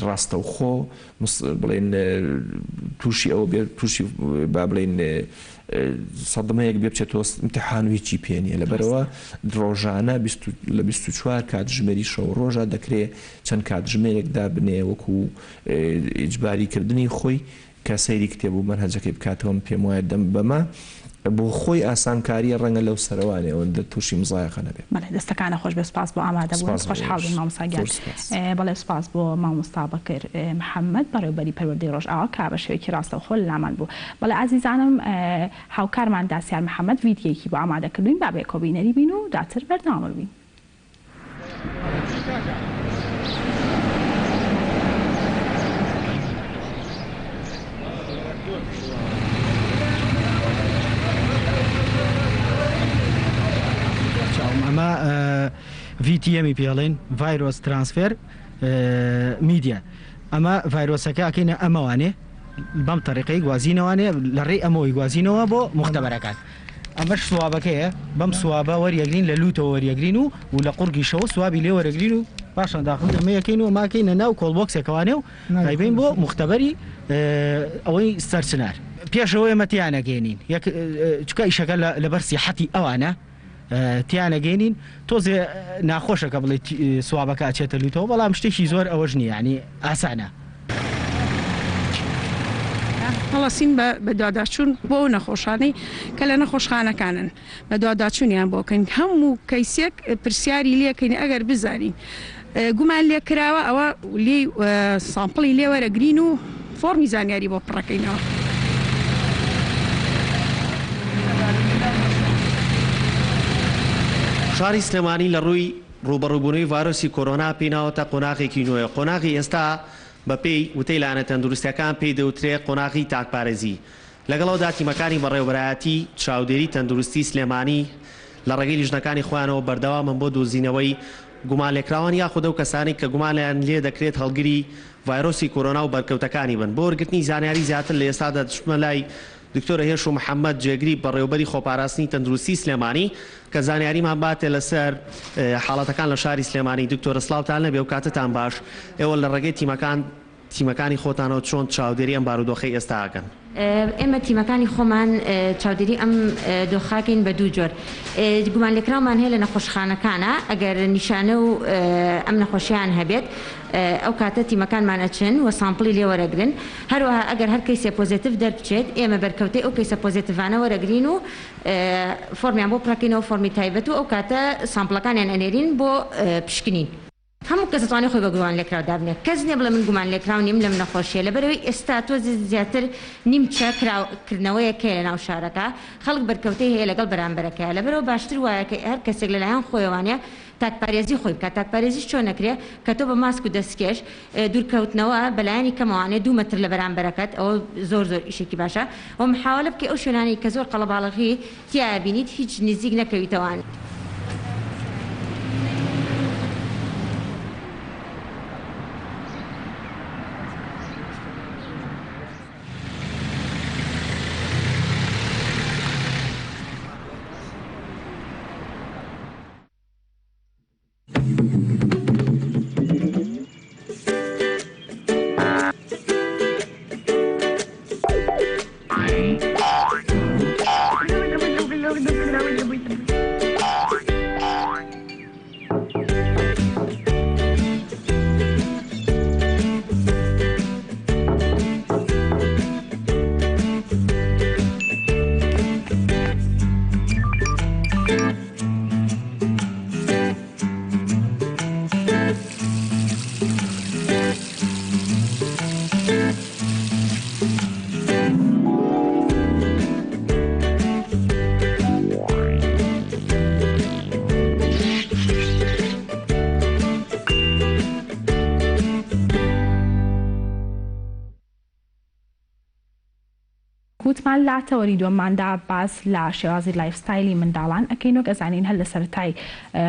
ڕاستە و خۆ بڵێن تووشی ئەوە بێت تووشی با بڵێن سەدەمەیەک بێ بچێتەوە ئیمتیحان و هیچی پێ نییە لەبەرەوە ڕۆژانە لە 24 کاتژمێری شەو ڕۆژە دەکرێت چەند کاتژمێرێک دابنێ وەکو ئیجباریکردنی خۆی کە سەیری کتێب و مەنهەجەکەی بکاتەوە پێم وایە دەم بەمە بۆ خۆی ئاسانکاریە ڕەنگە لەو سەرەوانێ ئەوەندە تووشی مزایەقە نەبێت. بەڵێ دەستەکانە خۆش بێ، سپاس بۆ ئامادەبوون، خۆشحاڵبوون مامۆستاگیان. بەڵێ سپاس بۆ مامۆستا بەکر محەممەد بەڕێوەبەری پەروەردەی ڕۆژئاوا کە بە شێوەیەکی ڕاستەوخۆ لەلامان بوو. بەڵێ عەزیزانم هاوکارمان داسیار محەممەد ڤیدیۆیەکی بۆ ئامادەکردوین، با بێ کۆبینەری بین و داتر بەردەوام ببین. ئەمە VTM پێڵێن ڤایرۆس ترانسفێر میدیا. ئەمە ڤایرۆسەکە ئەکەینە ئەمەوانێ بەم تەریقەی گوازینەوانێ لە ڕێی ئەمەوەی گوازینەوە بۆ مختبەرەکان. ئەمەش سوابەکەیە، بەم سوابە وەریەگرین لە لوتەوە وەریەگرین و لە قورگیشەوە سوابی لێ وەرەگرین و پاشان داخل ئەمەیەکەین و ماکەینە ناو کۆڵبۆکسێکەوانێ و دایبین بۆ مختبەری ئەوەی سەرچنار. پێشەوە ئێمە تیانەگەێنین چکە ئیشەکە لە بەرسی حەتی ئەوانە تیانەگەێنین. تۆزێ ناخۆشەکە بڵێ سوابەکە ئاچێتە لوتەوە، بەڵام شتێکی زۆر ئەوەش نیە، ینی ئاسانە. هەڵەسین بە دواداچوون بۆ نەخۆشانەی کە لە نەخۆشخانەکانن بە دواداچوونیان بۆکەین. هەموو کەیسێک پرسیاری لێکەین ئەگەر بزانین گومان لێ کراوە ئەوە لێ سامپڵی لێ وەرەگرین و فۆرمی زانیاری بۆ پڕەکەینەوە. شاری سلێمانی لە ڕووی ڕوبەڕووبوونەوەی ڤایرۆسی کۆرۆنا پێیناوەتە قۆناغێکی نوێ. قۆناغی ئێستا بەپێی وتەی لایەنە تەندروستیەکان پێی دەوترێت قۆناغی تاکپارێزی. لەگەڵەوەدا تیمەکانی بەڕێوەبەرایەتی چاودێری تەندروستی سلێمانی لە ڕێگەی لیژنەکانی خۆیانەوە بەردەوامن بۆ دۆزینەوەی گومان لێکراوان یاخودە و کەسانی کە گومانیان لێ دەکرێت هەڵگری ڤایرۆسی کۆرۆنا و بەرکەوتەکانی بن. بۆ وەرگرتنی زانیاری زیاتر لە ئێستادا دەچمە لای دکتۆرە هێرش و محەممەد جێگری بەڕێوەبەری خۆپاراستنی تەندروستی سلێمانی کە زانیاریمان باتێ لەسەر حاڵەتەکان لە شاری سلێمانی. دکتۆرە سڵاوتان لەبێ و کاتتان باش. ئێوە لە ڕێگەی تیمەکانی خۆتانەوە چۆن چاودێری ئەم بارودۆخەی ئێستا ئاکەن؟ ئێمە تیمەکانی خۆمان چاودێری ئەم دۆخاکەین بە دوو جۆر. گومان لێکراومان هەیە لە نەخۆشخانەکانە ئەگەر نیشانە و ئەم نەخۆشییان هەبێت ئەو کاتە تیمەکانمان ئەچن و سامپڵی لێ وەرەگرن. هەروەها ئەگەر هەر کەیسە پۆزیتیڤ دەربچێت ئێمە بەرکەوتەی ئەو کەیسە پۆزیتیڤانە وەرەگرین و فۆرمیان بۆ پڕەکەینەوە فۆرمی تایبەت و ئەو کاتە سامپڵەکانیان ئەنێرین بۆ پشکنین. هەموو کەس دەتوانێت خۆی بە گومان لێکراو دابنێت. کەس نییە بڵێ من گومان لێکراو نیم لەم نەخۆشیە، لەبەرەوەی ئێستا تۆزی زیاتر نیمچە کراوکردنەوەیەکەیە لە ناو شارەکە، خەڵک بەرکەوتەی هەیە لەگەڵ بەرامبەرەکە. لەبەرەوە باشتر وایە کە هەر کەسێک لەلایەن خۆیەوانەیە تاکپارێزی خۆی بکات. تاکپارێزیش چۆن نەکرێت کە تۆ بە ماسک و دەستکێش دوورکەوتنەوە بەلایەنی کەمەوانێ 2 مەتر لە بەرامبەرەکەت، ئەوە زۆر ئیشێکی باشە. ئەو محاولە بکە ئەو شوێنانی کە زۆر قەڵەباڵغی تیا بینیت هیچ نزیک نەکەویتەوە. وتمان لا تەوەری دووەمماندا باس لە شێوازی لایف ستایلی منداڵان ئەەکەینەوە گەزانین هەر لە سەرەتای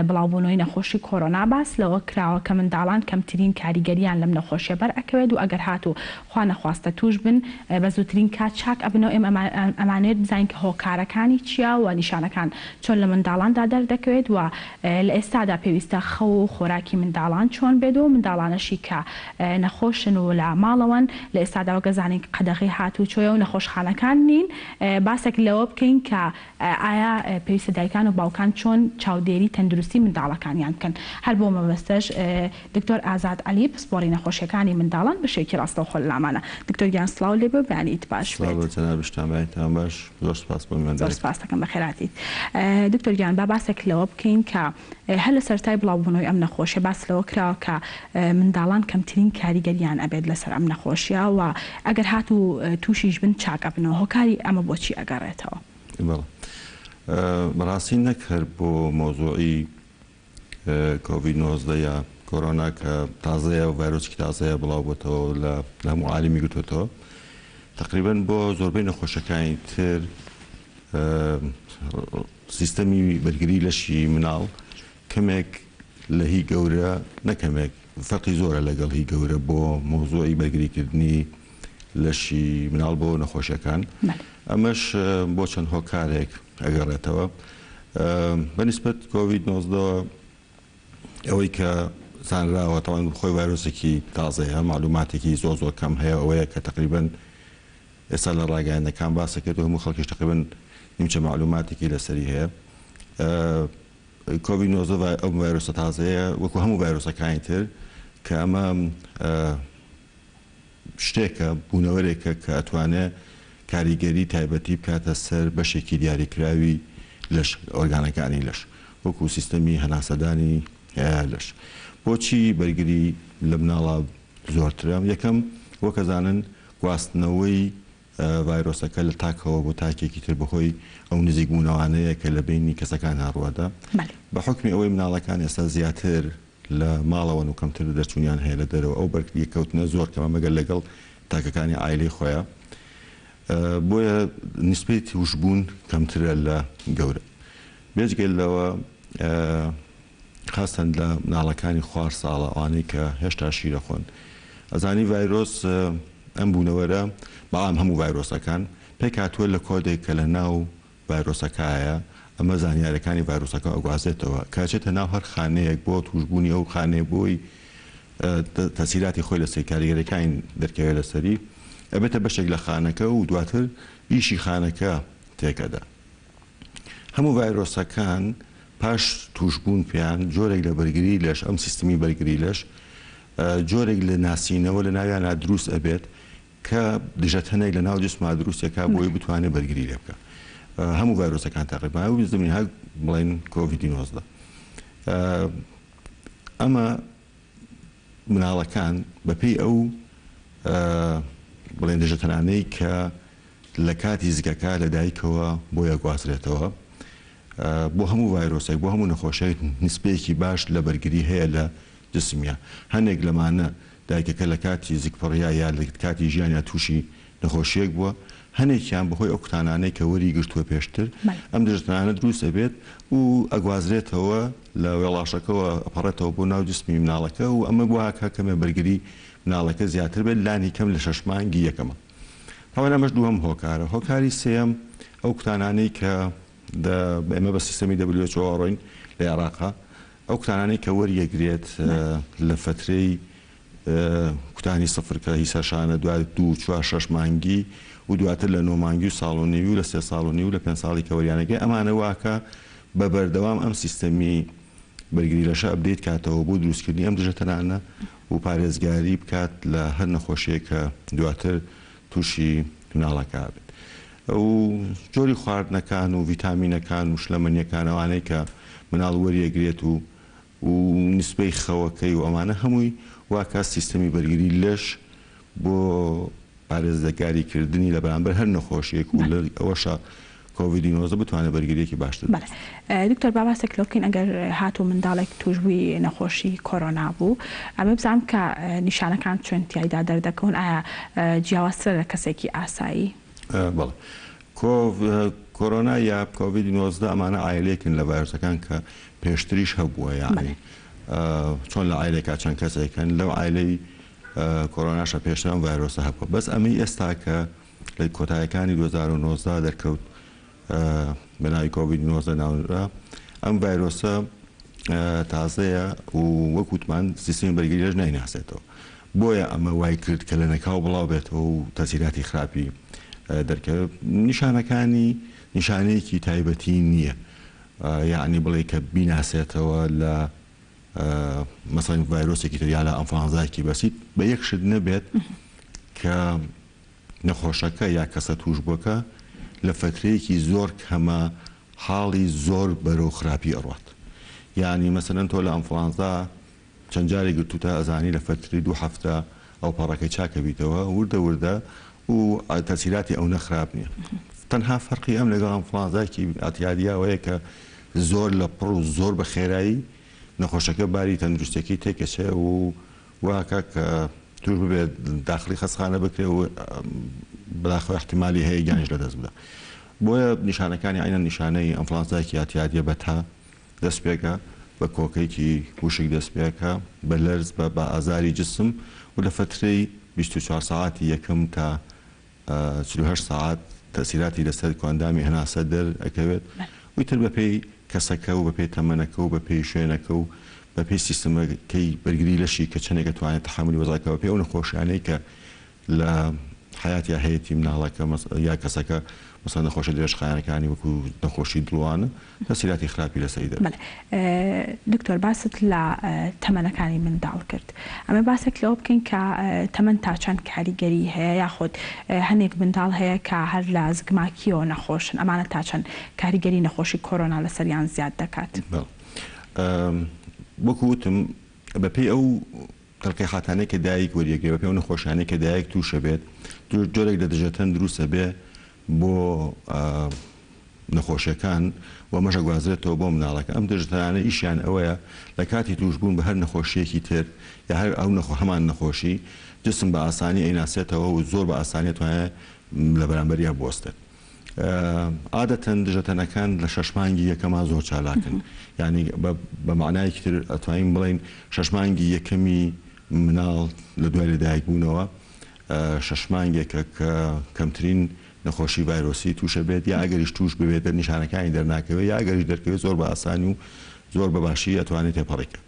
بڵاوبوونەوەی نەخۆشی کۆرۆنا باس لەوە کراوە کە منداڵان کەمترین کاریگەریان لەم نەخۆشیە بەر ئەکەوێت و ئەگەر هاتوو خوا نەخواستە توش بن بە زووترین کات چاک ئەبنەوە ئەمانێت بزانین کە هۆکارەکانی چیا و نیشانەکان چۆن لە منداڵاندا دەردەکەوێت و لە ئێستادا پێویستە خەو و خۆراکی منداڵان چۆن بێت و منداڵانەشی کە نەخۆشن و لە ماڵەوەن لە ئێستادا گەزانین قەدەغی هاتوو چۆیە و نەخۆشخانەکان نین باسێک لەوە بکەین کە ئایا پێویستە دایکان و باوکان چۆن چاودێری تەندروستی منداڵەکانیان بکەن. هەر بۆ مەبەستەش دکتۆر ئازاد عەلی پسپۆڕی نەخۆشیەکانی منداڵان بەشێکی ڕاستەوخۆ لەلامانە. دکتۆر گیان سڵاو لێ بێ بەیانیت باش بێت. باش زۆر سپاس بۆ زۆر سپاس دەکەم بەخێراتیت. دکتۆر گیان با باسێک لەوە بکەین کە هەر لە سەرەتای بڵاوبوونەوەی ئەم نەخۆشیە باس لەوە کراوە کە منداڵان کەمترین کاریگەریان ئەبێت لەسەر ئەم نەخۆشیە و ئەگەر هات و تووشیش بن چاک ئەبنەوە هۆکاری ئەمە بۆچی ئەگەڕێتەوە؟ بەڕاستی نەک هەر بۆ مۆزوعی کۆڤید-19 یا کۆرۆنا کە تازەیە و ڤایرۆسێکی تازەیە بڵاو بۆتەوە لە هەموو عالمی گرتوێتەوە، تقریباً بۆ زۆربەی نەخۆشەکانی تر سیستەمی بەرگری لەشی مناڵ کەمێک لە هی گەورە نەکەمێک فەرقی زۆرە لەگەڵ هی گەورە بۆ مۆزوعی بەرگریکردنی لەشی مناڵ بۆ نەخۆشیەکان. ئەمەش بۆ چەند هۆکارێک ئەگەڕێتەوە. بەنسبەت کۆڤید-19 ئەوەی کە زانراوە تەوان خۆی ڤایرۆسێکی تازەیە، معلوماتێکی زۆر زۆر کەم هەیە، ئەوەیە کە تقریباً ئێستا لە ڕاگەیاندەکان باسەکەێت و هەموو خەڵکیش تقریباً نیمچە معلوماتێکی لەسەری هەیە. کۆڤید-19 ئەو ڤایرۆسە تازەیە وەکو هەموو ڤایرۆسەکانی تر کە ئەمە شتێکە بوونەوەرێکە کە ئەتوانێت کاریگەری تایبەتی بکاتە سەر بەشێکی دیاریکراوی لەش ئۆرگانەکانی لەش وەکو سیستەمی هەناسەدانی لەش. بۆچی بەرگری لە مناڵە زۆرترە؟ یەکەم وەکەزانن گواستنەوەی ڤایرۆسەکە لە تاکەوە بۆ تاکێکی تر بەهۆی ئەو نزیک بوونەوانەیە کە لە بینی کەسەکان هاڕوەدا بە حکمی ئەوەی مناڵەکان ئێستا زیاتر لە ماڵەوە و کەمتر دەرچوونیان هەیە لە دەرەوە ئەو بەرگری کەوتنە زۆر کەمە مەگەر لەگەڵ تاکەکانی عایلەی خۆیان، بۆیە نیسبەی توشبوون کەمترە لە گەورە. بێجگەلەوە خاستەن لە مناڵەکانی خوار ساڵە ئەوانەی کە هێشتا شیرە خۆن. ئەزانی ڤایرۆس ئەم بوونەوەرە بەڵام هەموو ڤایرۆسەکان پێک هاتووە لە کۆدێک کە لە ناو ڤایرۆسەکایە ئەمە زانیارەکانی ڤایرۆسەکە ئەگوازێتەوە کاچێتە ناو هەر خانەیەک بۆ توشبوونی ئەو خانەیە بۆی تەسیراتی خۆی لەسەر کاریگەریەکانی دەرکەوێت لەسەری ئەبێتە بەشێک لە خانەکە و دواتر ئیشی خانەکە تێکەدا. هەموو ڤایرۆسەکان پاش توشبوون پێیان جۆرێک لە بەرگری لەش ئەم سیستمی بەرگری لەش جۆرێک لە ناسینەوە لە ناویانە دروست ئەبێت کە دژەت هەنێک لە ناو جسما دروستێکا بۆی بتوانێت بەرگری لێ بکە. هەموو ڤایرۆسەکان تقریبا و زمین هەر بڵێن کۆڤید-19 ئەمە مناڵەکان بەپێی ئەو بڵێن دژەتەنانەی کە لە کاتی زگەکە لە دایکەوە بۆیە گوازرێتەوە بۆ هەموو ڤایرۆسێک بۆ هەموو نەخۆشەیەک نسبەیەکی باش لە بەرگری هەیە لە جسمیە. هەنێک لەمانە دایکەکە لە کاتی زیکپڕیا یا لە کاتی ژیانیا تووشی نەخۆشیەک بووە، هەنێکیان بەهۆی ئەو کتانانەی کە وەری گرتووە پێشتر ئەم دژەتەنانە دروست ئەبێت و ئەگوازرێتەوە لە وێڵاشەکەەوە ئەپەڕێتەوە بۆ ناو جسمی مناڵەکە و ئەمە بۆ کەمە بەرگری مناڵەکە زیاتر بێت لانی کەم لە 6 مانگی یەکەمە. ئەوە ئەمەش دووەم هۆکارە. هۆکاری سێەم ئەو کتانانەی کە ئێمە بە سیستەمی WHO ڕۆین لە عێراقا، ئەو کتانانەی کە وەریەگرێت لە فترەی کوتانی سفر کە هی سەشانە دوای 2-4-6 مانگی و دواتر لە 9 مانگی و ساڵونی و لە 3 ساڵونی و لە 5 ساڵی کە وەریانەکەی ئەمانە واکە بە بەردەوام ئەم سیستەمی بەرگری لەشە ئەبدێت کاتەوە بۆ دروستکردنی ئەم دژەتەنانە و پارێزگاری بکات لە هەر نەخۆشیەکە دواتر تووشی مناڵەکە بێت. ئەو جۆری خواردنەکان و ڤیتامینەکان و شلەمەنیەکانەوانەی کە مناڵ وەریەگرێت و نسبەی خەوەکەی و ئەمانە هەمووی واکە سیستەمی بەرگری لەش بۆ پارێزگاریکردنی لە بەرامبەر هەر نەخۆشیەک و ئەوەشە کۆڤید-19 بتوانێت بەرگریەکی باشتر. دکتۆر باباسێک لەوکەین ئەگەر هاتوو منداڵێک توشبووی نەخۆشی کۆرۆنا بوو ئەمە بزانم کە نیشانەکان چۆن تیایدا دەردەکەون ئایا جیاوازترە لە کەسێکی ئاسایی؟ بەڵێ کۆرۆنا یا کۆڤید-19 ئەمانە ئایلێکن لە ڤایرۆسەکان کە پێشتریش هەبووە یعنی چۆن لە ئایلێکا چەند کەسێکن لەو ئایلەی کۆرۆناشە پێشتر ئەم ڤایرۆسە هەبووە بەس ئەمەی ئێستا کە لە کۆتاییەکانی 2019 دەرکەوت بەناوی کۆڤید-19 ناونرا ئەم ڤایرۆسە تازەیە و وەکوتمان سیستەمی بەرگری لەش نایناسێتەوە بۆیە ئەمە وای کرد کە لە نەکاو بڵاو بێتەوە و تەسیراتی خراپی دەرکەوێت نیشانەکانی نیشانەیەکی تایبەتی نییە یعنی بڵێ کە بیناسێتەوە لە مەسەڵەن ڤایرۆسێکی تر یا لە ئەنفڵانزایەکی بەسیط بە یەک شت نەبێت کە نەخۆشەکە یا کەسە توش بووەکە لە فترەیەکی زۆر کەمە حاڵی زۆر بەرەو خراپی ئەڕات یعنی مەسەلەن تۆ لە ئەنفڵانزا چەند جارێک گرتوتە ئەزانی لە فتری 2 هەفتە ئەو پەڕەکەی چاکە بیتەوە وردە وردە و تەسیراتی ئەو نەخراپ نییە تەنها فەرقی ئەم لەگەڵ ئەنفڵانزایەکی ئاتیادیاوەیە کە زۆر لە پڕ و زۆر بە خێرایی نەخۆشەکە باری تەندروستێکی تێکەچێ و واکە کە توش ببێت داخلی خەسخانە بکرێ و بەداخەوە احتیمالی هەیە گیانش لەدەست بدە بۆیە نیشانەکانی عینە نیشانەی ئەنفڵانزایەکی ئاتیادیە بە تا دەست پێکە بە کۆکەیەکی وشک دەست پێکە بە لەرز بە ئازاری جسم و لە فترەی 24 ساعتی یەکەم تا 48 ساعت تەسیراتی لەسەر کۆندامی هەناسە دەرئەکەوێت ویتر بەپێی کەسەکە و بەپێی تەمەنەکە و بەپێی شوێنەکە و بەپێی سیستمەکەی بەرگری لەشی کە چەندێک دەتوانێت تەحملی وەزاکەوە پێ ئەو نەخۆشیانەی کە لە حیاتی هەیەی مناڵەکە یا کەسەکە مثلا نەخۆشە درێژخایەنەکانی وەکو نەخۆشی دڵوانە تەسیراتی خراپی لەسەری دەبێت. دکتۆر باست لە تەمەنەکانی منداڵ کرد ئەمە باسێک لەوە بکەین کە تەمەن تا چەند کاریگەری هەیە یاخود هەنێک منداڵ هەیە کە هەر لە زگماکیەوە نەخۆشن ئەمانە تا چەند کاریگەری نەخۆشی کۆرۆنا لەسەریان زیاد دەکات. وەکو وتم بەپێی ئەو تەلقیحاتانەی کە دایک وەریەگرێت بەپێی ئەو نەخۆشیانەی کە دایک تووشە بێت جۆرێک لە دژەتەن دروستە بێ بۆ نەخۆشیەکان و مەژە گوازرێتەوە بۆ مناڵەکە ئەم دژتانە ئیشیان ئەوەیە لە کاتی توشبوون بە هەر نەخۆشیەکی تر یا هەر ئەو هەمان نەخۆشی جسم بە ئاسانی ئەیناسێتەوە و زۆر بە ئاسانیت وایە لە بەرامبەریە بۆستێت. عادەتەن دژەتەنەکان لە 6 مانگی یەکەما زۆر چالاکن یعنی بە معنایەکی تر ئەتوانین بڵین 6 مانگی یەکەمی مناڵ لە دوای لەدایک بوونەوە 6 مانگێکە کە کەمترین نەخۆشی ڤایرۆسی تووشە بێت یا ئەگەریش توش ببێت نیشانەکانی دەرناکەوێت یا ئەگەریش دەرکەوێت زۆر بە ئاسانی و زۆر بە باشی ئەتوانێت تێپەڕێکە.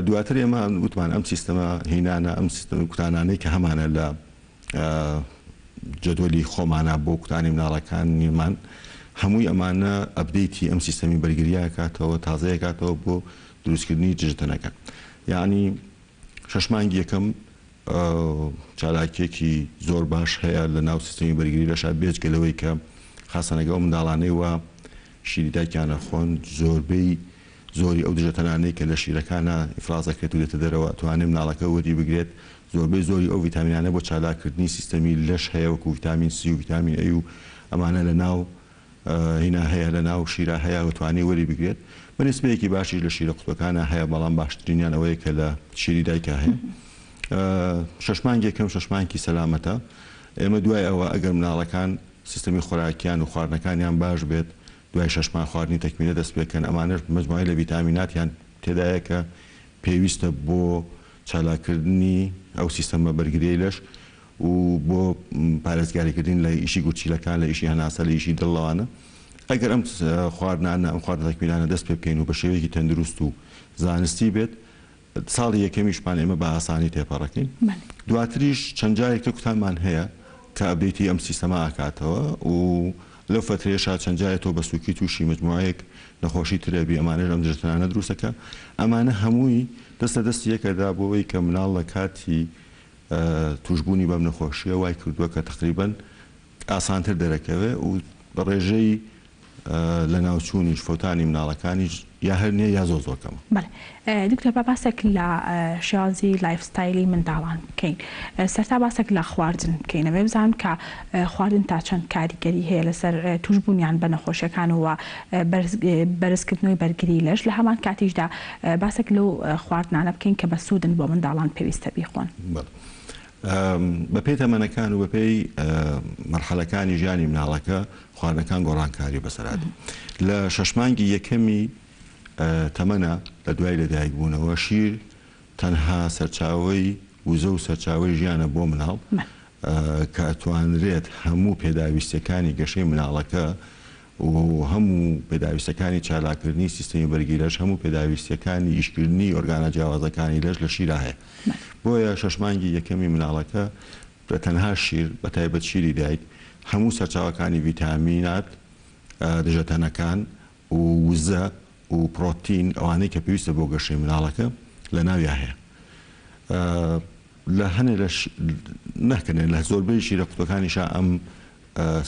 دواتر ئێمە وتمان ئەم سیستەمە هینانە ئەم سیستەمە کوتانانەی کە هەمانە لە جدولی خۆمانە بۆ کوتانی مناڵەکانیمان هەمووی ئەمانە ئەپدەیتی ئەم سیستەمی بەرگریە کاتەوە تازەیە کاتەوە بۆ دروستکردنی جژتەنەکە یعنی 6 مانگی یەکەم چالاکیەکی زۆر باش هەیە لە ناو سیستەمی بەرگری لەشا بێجگەلەوەی کە خاستەنەگە ئەو منداڵانەی وە شیریداکیانە خۆن زۆربەی زۆری ئەو دژەتەنانەی کە لە شیرەکانە ئیفرازەکرێت و دێتە دەرەوە ئەتوانێت مناڵەکە وەری بگرێت زۆربەی زۆری ئەو ڤیتامینانە بۆ چالاکردنی سیستەمی لەش هەیە وەکو ڤیتامین سی و ڤیتامین ئەی و ئەمانە لە ناو هینا هەیە لە ناو شیرە هەیە وتوانێت وەری بگرێت بە نسبەیەکی باشیش لە شیرە قوتوەکانە هەیە بەڵام باشترینیان ئەوەیە کە لە شیری دایکە هەیە. 6 مانگی یەکەم 6 مانگی سەلامەتە ئێمە دوای ئەوە ئەگەر مناڵەکان سیستەمی خۆراکیان و خواردنەکانیان باش بێت دوای 6 مانگ خواردنی تەکمیلە دەست پێکەن ئەمانش مجموعی لە ڤیتامیناتیان تێدایە کە پێویستە بۆ چالاکردنی ئەو سیستەمە بەرگری لەش و بۆ پارێزگاریکردن لە ئیشی گوچیلەکان لە ئیشی هەناسە لە ئیشی دڵەوانە ئەگەر ئەم خواردنانە ئەم خواردنە تەکمیلانە دەست پێ بکەین و بە شێوەیەکی تەندروست و زانستی بێت ساڵی یەکەمیشمان ئێمە بە ئاسانی تێپەڕەکەین دواتریش چەند جارێک کوتانمان هەیە کە ئەبدەیتی ئەم سیستەمە ئاکاتەوە و لەو فترێشا چەند جارێتەوە بە سووکی تووشی مجموعەیەک نەخۆشی ترێبی ئەمانەش ئەم دژتانە دروستەکە ئەمانە هەمووی دەستە دەستی یەکەدا بۆەوەی کە مناڵ لە کاتی توشببوونی بەم نەخۆشیە وای کردووە کە تقریبەن ئاسانتر دەرەکەوێ و بە ڕێژەی لە ناوچوونیش فۆتانی مناڵەکانیش یا هەر نییە یا زۆر کەمە. دکتۆر باسێک لە شێوازی لایف ستایلی منداڵان بکەین سەرتا باسێک لە خواردن بکەینەوە بزانم کە خواردن تا چەند کاریگەری هەیە لەسەر توشببوونیان بە نەخۆشیەکان و بەرزکردنەوەی بەرگری لەش لە هەمان کاتیشدا باسێک لەو خواردنانە بکەین کە بە سوودن بۆ منداڵان پێویستە بیخۆن. بەپێی تەمەنەکان و بەپێی مەرحەلەکانی ژیانی مناڵەکە خواردنەکان گۆڕانکاری بەسەرات لە 6 مانگی یەکەمی تەمەنە لە دوای لەدایکبوونەوە شیر تەنها سەرچاوەی وزە و سەرچاوەی ژیانە بۆ مناڵ کە ئەتوانرێت هەموو پێداویستەکانی گەشەی مناڵەکە و هەموو پێداویستەکانی چالاکردنی سیستەمی بەرگریلەش هەموو پێداویستەکانی ئیشکردنی ئۆرگانە جیاوازەکانی لەش لە شیرە هەیە بۆیە 6 مانگی یەکەمی مناڵەکە تەنها شیر بە تایبەت شیری دایک هەموو سەرچاوەکانی ڤیتامینات دژەتەنەکان و وزە و پرۆتین ئەوانەی کە پێویستە بۆ گەشەی مناڵەکە لە ناوی هەیە لە هەنێ نەکەنێن لە زۆربەی شیرە قوتوەکانیشا ئەم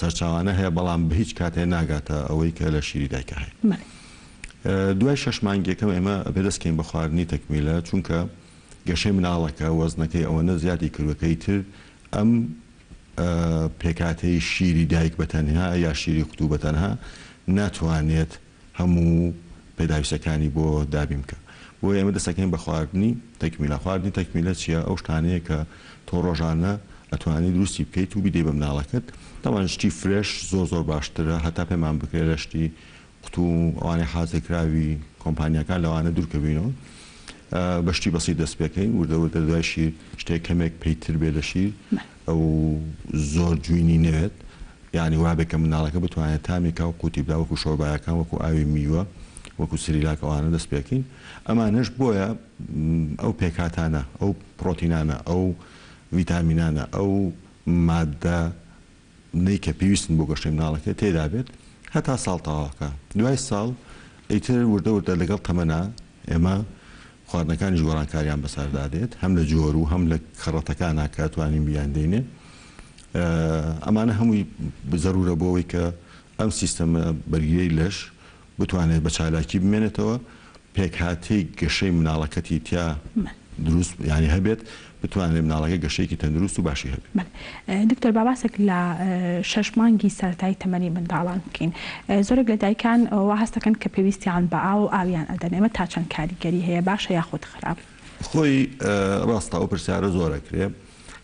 سەرچاوانە هەیە بەڵام بە هیچ کاتێ ناگاتە ئەوەی کە لە شیری دایکە هەیە دوای 6 مانگێکەم ئێمە پێدەستکەین بە خواردنی تەکمیلە چونکە گەشەی مناڵەکە وەزنەکەی ئەوەنە زیادی کردوەکەی تر ئەم پێکاتەی شیری دایک بەتەنها یا شیری قوتو بەتەنها ناتوانێت هەموو پێداویستەکانی بۆ دابین بکە بۆ ئێمە دەستەکەین بە خواردنی تەکمیلە خواردنی تەکمیلە چییە ئەو شتانەیە کە تۆ ڕۆژانە ئەتوانی دروستی بکەیت و بیدەی بە مناڵەکەت تاوان شتی فرێش زۆر باشترە هەتا پێمان بکرێت لە شتی قوتو ئەوانەی حازێکراوی کۆمپانیەکان لەوانە دوورکەبینەوە بەشتی بەسی دەست پێکەین وردەوردە دوای شیر شتێک کەمێک پێیتر بێ لە شیر ئەو زۆر جوینی نەوێت یعنی وابێت کە مناڵەکە بتوانێت تامێکا و قوتی بدا وەکو شۆربایەکان وەکو ئاوی میوە وەکو سریلاکەوانە دەست پێکەین ئەمانەش بۆیە ئەو پێکاتانە ئەو پرۆتینانە ئەو ڤیتامینانە ئەو مادە نەی کە پێویستن بۆ گەشەی مناڵەکە تێدا بێت هەتا ساڵ تەواوەکە دوای ساڵ ئیتر وردە لەگەڵ تەمەنا ئێمە خواردنەکانی گۆڕانکاریان بەسەردادێت هەم لە جۆر و هەم لە خەڕەتەکانە کە توانین بیان دێنێ ئەمانە هەمووی زەرورە بۆەوەی کە ئەم سیستەمە بەرگری لەش بتوانێت بە چالاکی بمێنێتەوە پێکهاتەی گەشەی مناڵەکەتی تیا دروست ینی هەبێت بتوانێت مناڵەکە گەشەیەکی تەندروست و باشی هەبێت دکتۆر باباسێک لە 6 مانگی سەرەتایی تەمەنی منداڵان بکەین زۆرێک لە دایکان وا هەستەکەن کە پێویستیان بە ئاو و ئاویان ئەدەن ئێمە تا چەند کاریگەری هەیە باشە یاخود خراپ خۆی ڕاستە ئەو پرسیارە زۆرەکرێ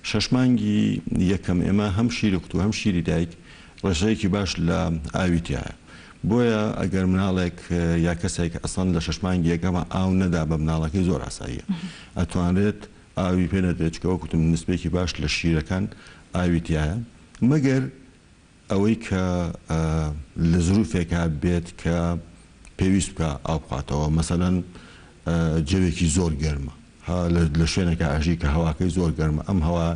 6 مانگی یەکەم ئێمە هەم شیری قوتو هەم شیری دایک ڕێژەیەکی باش لە ئاویتیایە بۆیە ئەگەر مناڵێک یا کەسێک ئەسڵان لە 6 مانگی یەکەمە ئاو نەدا بە مناڵەکەی زۆر ئاساییە ئەتوانرێت ئاوی پێ نەدرێت چکەوە کوتم نسبێکی باش لە شیرەکان ئاویتیایە مەگەر ئەوەی کە لە زروفێکا بێت کە پێویست بکە ئاو بخاتەوە مەسەلەن جەوێکی زۆر گەرمە لە شوێنێکە ئاژی کە هەواکەی زۆر گەرمە ئەم هەوا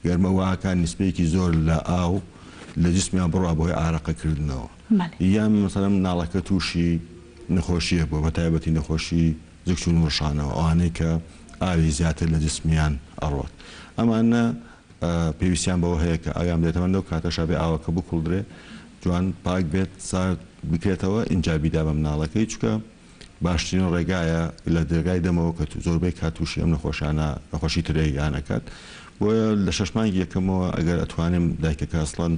گەرمە واکان نسبەیەکی زۆر لە ئاو لە جسمیان بڕوا بۆی ئارەقەکردنەوە یان مەسەلەن مناڵەکە تووشی نەخۆشیە بۆ بە تایبەتی نەخۆشی زگچون مڕشانەوە ئەوانەی کە ئاوی زیاتر لە جسمیان ئەڕۆت ئەمانە پێویستیان بەوە هەیە کە ئاویان دێتەوە لەو کاتەشا بێ ئاوەکە بکوڵدرێ جوان پاک بێت سارد بکرێتەوە ئینجابیدا بە مناڵەکەی چکە باشترین ڕێگایە لە دەرگای دەمەوە کە زۆربەی کاتوشی ئەم نەخۆشانە نەخۆشی ترەیانەکات بۆیە لە 6 مانگی یەکەمەوە ئەگەر ئەتوانێم دایکەکە ئەسڵەن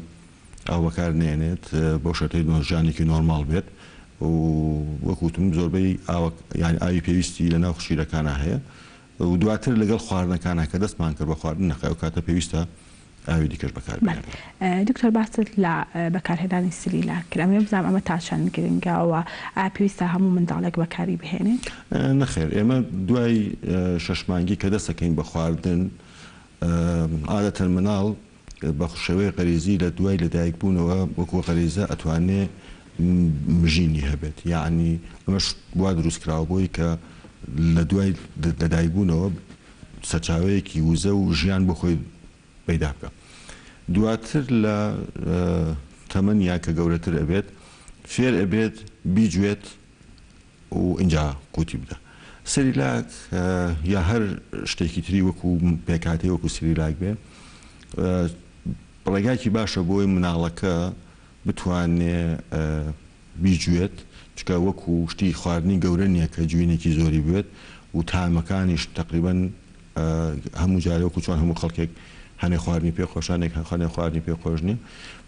ئاو بەکار نێنێت بۆ شەرتەی ژیانێکی نۆرماڵ بێت و وەکوتم زۆربەی یانی ئاوی پێویستی لە ناو شیرەکانە هەیە و دواتر لەگەڵ خواردنەکانە کە دەستمان کرد بە خواردن نەخای و کاتە پێویستە ئاوی دیکەش بەکار دکتۆر باست لە بەکارهێنانی سلیلاک کرد ئەمێ بزانم ئەمە تا چەند گرنگاوە پێویستە هەموو منداڵێک بەکاری بهێنێت نەخێر ئێمە دوای 6 مانگی کە دەستەکەین بە خواردن عادەتەن مناڵ بە شێوەیە غەریزی لە دوای لەدایک بوونەوە وەکو غەریزە ئەتوانێ مژینی هەبێت یعنی ئەمەش وا دروست کراوە بۆی کە لە دوای لەدایک بوونەوە سەرچاوەیەکی وزە و ژیان بۆ خۆی پەیدا بکە دواتر لە تەمەن یا کە گەورەتر ئەبێت فێر ئەبێت بیجوێت و اینجا قوتی بدە سریلاک یا هەر شتێکی تری وەکو پێکاتی وەکو سریلاک بێ ڕێگاکی باشە بۆی مناڵەکە بتوانێ بیجوێت چکە وەکو شتی خواردنی گەورە نییە کە جوینێکی زۆری بێت و تامەکانیش تقریبەن هەموو جارە وەکو چۆن هەموو خەڵکێک هەنێ خواردنی پێ خۆشانێک هەنێ خواردنی پێ خۆش نییە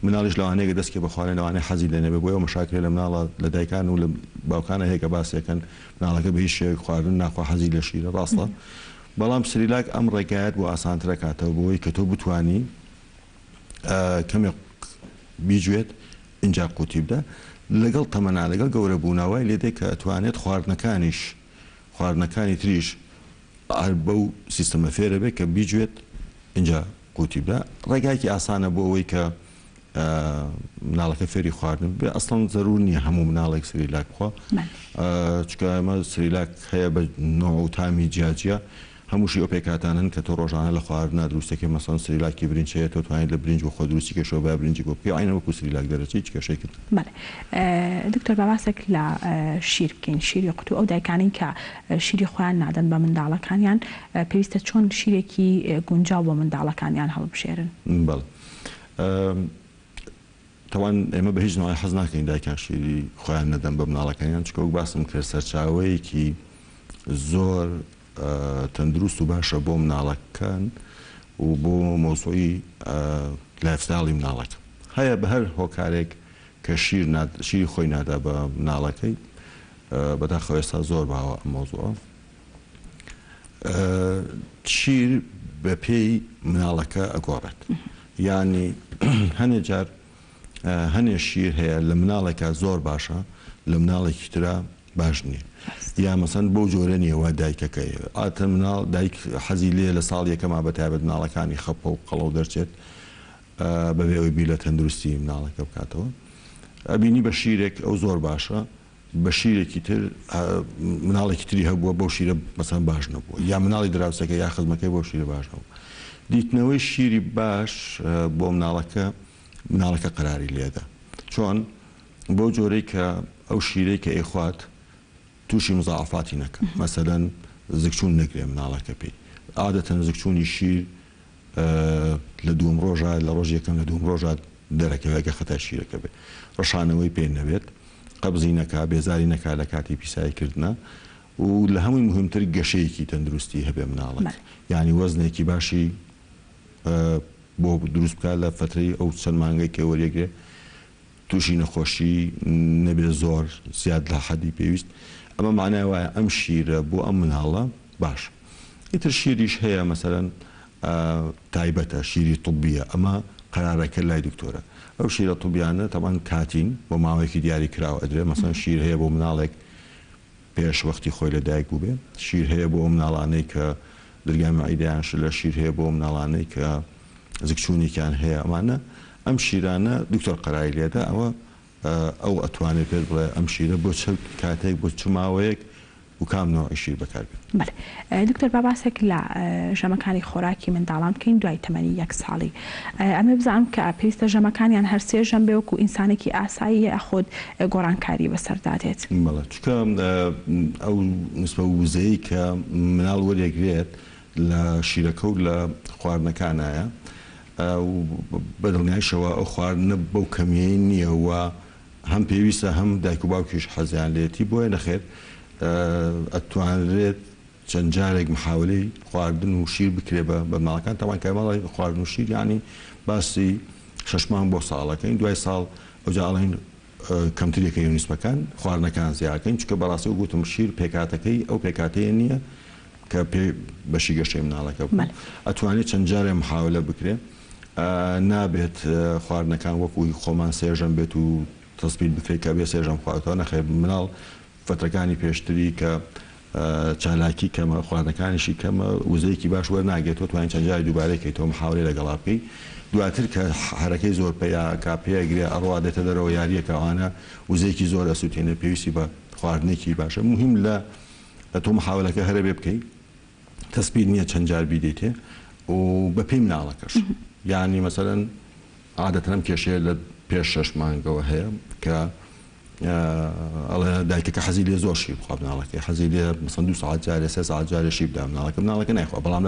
مناڵیش لەوانەیە دەستکە بە خواردن لەوانەیە حەزی لێنەبێ بۆیە مەشاکرێ لە مناڵە لە دایکان و لە باوکانە هەیە کە باسێکەن مناڵەکە بە هیچ شێوەیەک خواردن ناخوا حەزی لە شیرە ڕاستە بەڵام سریلاک ئەم ڕێگایەت بۆ ئاسانترە کاتەوە بۆی کە تۆ بتوانی کەمێک بیجوێت اینجا قوتی بدە لەگەڵ تەمەنا لەگەڵ گەورە بوونەوەی لێدێک کە ئەتوانێت خواردنەکانی تریش بەو سیستەمە فێرە بێت کە بیجوێت اینجا قوتی بدە ڕێگایکی ئاسانە بۆ ئەوەی کە مناڵەکە فێری خواردن بێ ئەسڵەن زەرور نییە هەموو مناڵێک سریلاک بخوا چکە ئەمە سریلاک هەیە بە نۆع و تامی جیاجیە هەمووشی ئەو پێکاتانن کە تۆ ڕۆژانە لە خواردنە دروستەکە مەسەڵەن سریلاکی برنجەیە تۆ توانیت لە برنج بۆ خۆ دروستی کێشەوە با برنجی بۆ بکەی عینە وەکو سریلاک دەرەچی هیچ کێشەی کرد. بەڵێ دکتۆر باباسێک لە شیر بکەین شیری قوتو ئەو دایکانەی کە شیری خۆیان نادەن بە منداڵەکانیان پێویستە چۆن شیرێکی گونجاو بۆ منداڵەکانیان هەڵبژێرن؟ بەڵێ تەوان ئێمە بە هیچ نوعی حەز ناکەین دایکان شیری خۆیان نەدەن بە مناڵەکانیان چکە وەک باسم کرد سەرچاوەیەکی زۆر تەندروست و باشە بۆ مناڵەکان و بۆ مۆزوعی لایف ستایڵی مناڵەکە هەیە بە هەر هۆکارێک کە شیری خۆی نادا بە مناڵەکەی بەداخەوە ئێستا زۆر باوە ئەم مۆزوعە شیر بە پێی مناڵەکە ئەگۆڕێت یعنی هەنێ جار هەنێ شیر هەیە لە مناڵێکە زۆر باشە لە مناڵێکی ترا باش نییە یا مەسەن بۆ جۆرە نیەوە دایکەکەی ئاتە مناڵ دایک حەزی لێ لە ساڵ یەکەما بەتایبەت مناڵەکانی خەپە و قەڵەو دەرچێت بەبێەوەی بیر لە تەندروستی مناڵەکە بکاتەوە ئەبینی بە شیرێک ئەو زۆر باشە بە شیرێکی تر مناڵێکی تری هەبووە بۆ شیرە مەسەن باش نەبووە یا مناڵی دراوسەکە یا خزمەکەی بۆ شیرە باش نەبوو دیتنەوەی شیری باش بۆ مناڵەکە قەراری لێدا چۆن بۆ جۆرەی کە ئەو شیرەی کە ئێخوات تووشی مزاعفاتی نەکەم مەسەلەن زگچوون نەگرێ مناڵەکە پێی عادەتەن زگچوونی شیر لە دووەم ڕۆژە لە ڕۆژ یەکەم لە دووەم ڕۆژە دەرەکەوێکە خەتا شیرەکە بێت ڕەشانەوەی پێ نەبێت قەبزی نەکا بێزاری نەکا لە کاتی پیساییکردنە و لە هەمووی مهمتر گەشەیەکی تەندروستی هەبێ مناڵەت یعنی وەزنێکی باشی بۆ دروست بکات لە فترەی ئەو چەند مانگەی کە وەریەگرێ تووشی نەخۆشی نەبێت زۆر زیاد لە حەدی پێویست ئەمە معنای وایە ئەم شیرە بۆ ئەم مناڵە باش ئیتر شیریش هەیە مەسەلەن تایبەتە شیری طبیە ئەمە قەرارەکە لای دکتۆرە ئەو شیرە طبیانە تەمان کاتین بۆ ماوەیەکی دیاری کراوە ئەدرێ مەسەن شیر هەیە بۆ مناڵێک پێش وەختی خۆی لە دایک بوو بێ شیر هەیە بۆ مناڵانەی کە دەرگای مەعیدەیان لە شیر هەیە بۆ مناڵانەی کە زگچوونێکیان هەیە ئەمانە ئەم شیرانە دکتۆر قەراری لێدا ئەو ئەتوانێت پێت بڵێ ئەم شیرە بۆ چ کاتێک بۆ چ ماوەیەک و کام نوعی شیر بەکاربێت. بەڵێ دکتۆر باباسێک لە ژەمەکانی خۆراکی منداڵان بکەین دوای تەمەنی 1 ساڵی ئەمە بزانم کە پێویستە ژەمەکانیان هەر سێ ژەم بێ وەکو ئینسانێکی ئاسایی خۆت گۆڕانکاری بەسەردادێت. بەڵێ چکە ئەو نسبە وزەی کە مناڵ وەرێگرێت لە شیرەکە و لە خواردنەکانایە بەدڵنیایشەوە ئەو خواردنە بەو کەمیەی نییە و هەم پێویستە هەم دایک و باوکیش حەزیان لێتی بۆیە نەخێر ئەتوانرێت چەند جارێک محاولەی خواردن و شیر بکرێ بە مناڵەکان تاوان کەماڵی خواردن و شیر یعنی باسی 6 مانگ بۆ ساڵەکەین دوای ساڵ ئەوجا ئەڵێن کەمترێکەکەی و نیسبەکان خواردنەکان زیاکەین چکە بەڕاستی و گوتم شیر پێکاتەکەی ئەو پێکاتەیە نییە کە پێ بەشی گەشەی مناڵەکە بوو ئەتوانێت چەند جارێ محاولە بکرێ نابێت خواردنەکان وەکوی خۆمان سێژەم بێت و تەسبیت بکرێت کە بێ سێژەم خواردەوە نەخێر مناڵ فترەکانی پێشتری کە چالاکی کەمە خواردنەکانیشی کەمە وزەیەکی باش وەرناگێتەوە توانین چەند جاری دووبارەکەیتەوە محاولەی لەگەڵا بکەی دواتر کە هەرەکەی زۆر پێیا کاپەیەگرێ ئەڕوا دێتە دەرەوە یاریەکەوانە وزەیەکی زۆر ئەسووتێنێ پێویستی بە خواردنێکی باشە مهم لە تۆ محاولەکە هەرە بێ بکەی تەسبیت نییە چەند جار بیدێتێ و بە پێی مناڵەکەش یعنی مەسەلەن عادەتەن کێشەیە لە پێش 6 مانگەوە هەیە کە ئەڵێ دایکەکە حەزی لێ زۆر شیر بخوا مناڵەکەی حەزی لێ مەسەن 2 ساعت جارێ 3 ساعت جارێ شیر بدا مناڵەکە نایخوا بەڵام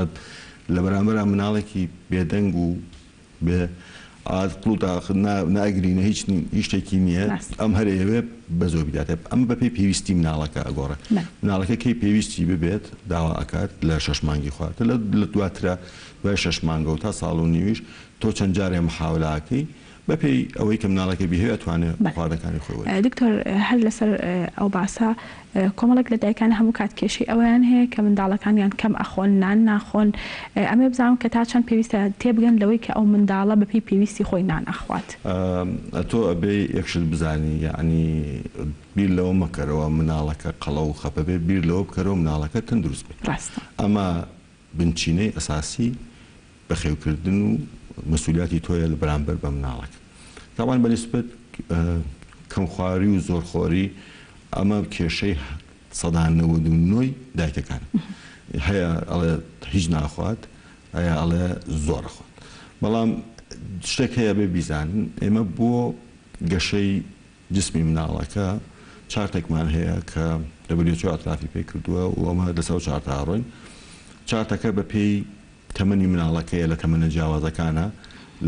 لە بەرامبەر مناڵێکی بێدەنگ و بێ ناگرینە هیچ شتێکی نییە ئەم هەرەیەوێ بە زۆر بداتێ ئەم بەپێی پێویستی مناڵەکە ئەگۆڕێ مناڵەکە کەی پێویستی ببێت داوا ئەکات لە 6 مانگی خواتە لە دواترە دوای 6 مانگە و تا ساڵ و نیویش تۆ چەند جارێ محاولەکەی بەپێی ئەوەی کە مناڵەکە بیهێ ئەتوانێت خواردەکانی خۆی دکتۆر هەر لەسەر ئەو باسە کۆمەڵک لە دایکان هەموو کات کێشەی ئەویان هەیە کە منداڵەکانیان کەم ئەخۆن نان ناخۆن ئەمێ بزانم کە تا چەند پێویستە تێبگەن لەوەی کە ئەو منداڵە بەپی پێویستی خۆی نان ئەخوات تۆ ئەبێ یەکشت بزانی یعنی بیر لەوە مەکەرەوە مناڵەکە قەڵە و خەپە بێ بیر لەوە بکەرەوە مناڵەکە تەندروست بێت ئەمە بنچینەی ئەساسی بەخێوکردن و مەسئولیاتی تۆیە لە بەرامبەر بە مناڵەکە تاوان بەنسبەت کەمخواری و زۆرخۆری ئەمە کێشەی 99 دایکەکان هەیە ئەڵێ هیچ ناخوات ئەیە ئەڵێ زۆر خۆت بەڵام شتێک هەیە بێ بیزانن ئێمە بۆ گەشەی جسمی مناڵەکە چارتێکمان هەیە کە WHO ئەطرافی پێ کردووە و ئەمە لەسەر چارتە ڕۆین چارتەکە بە پێی تەمەنی مناڵەکەیە لە تەمەنە جیاوازەکانە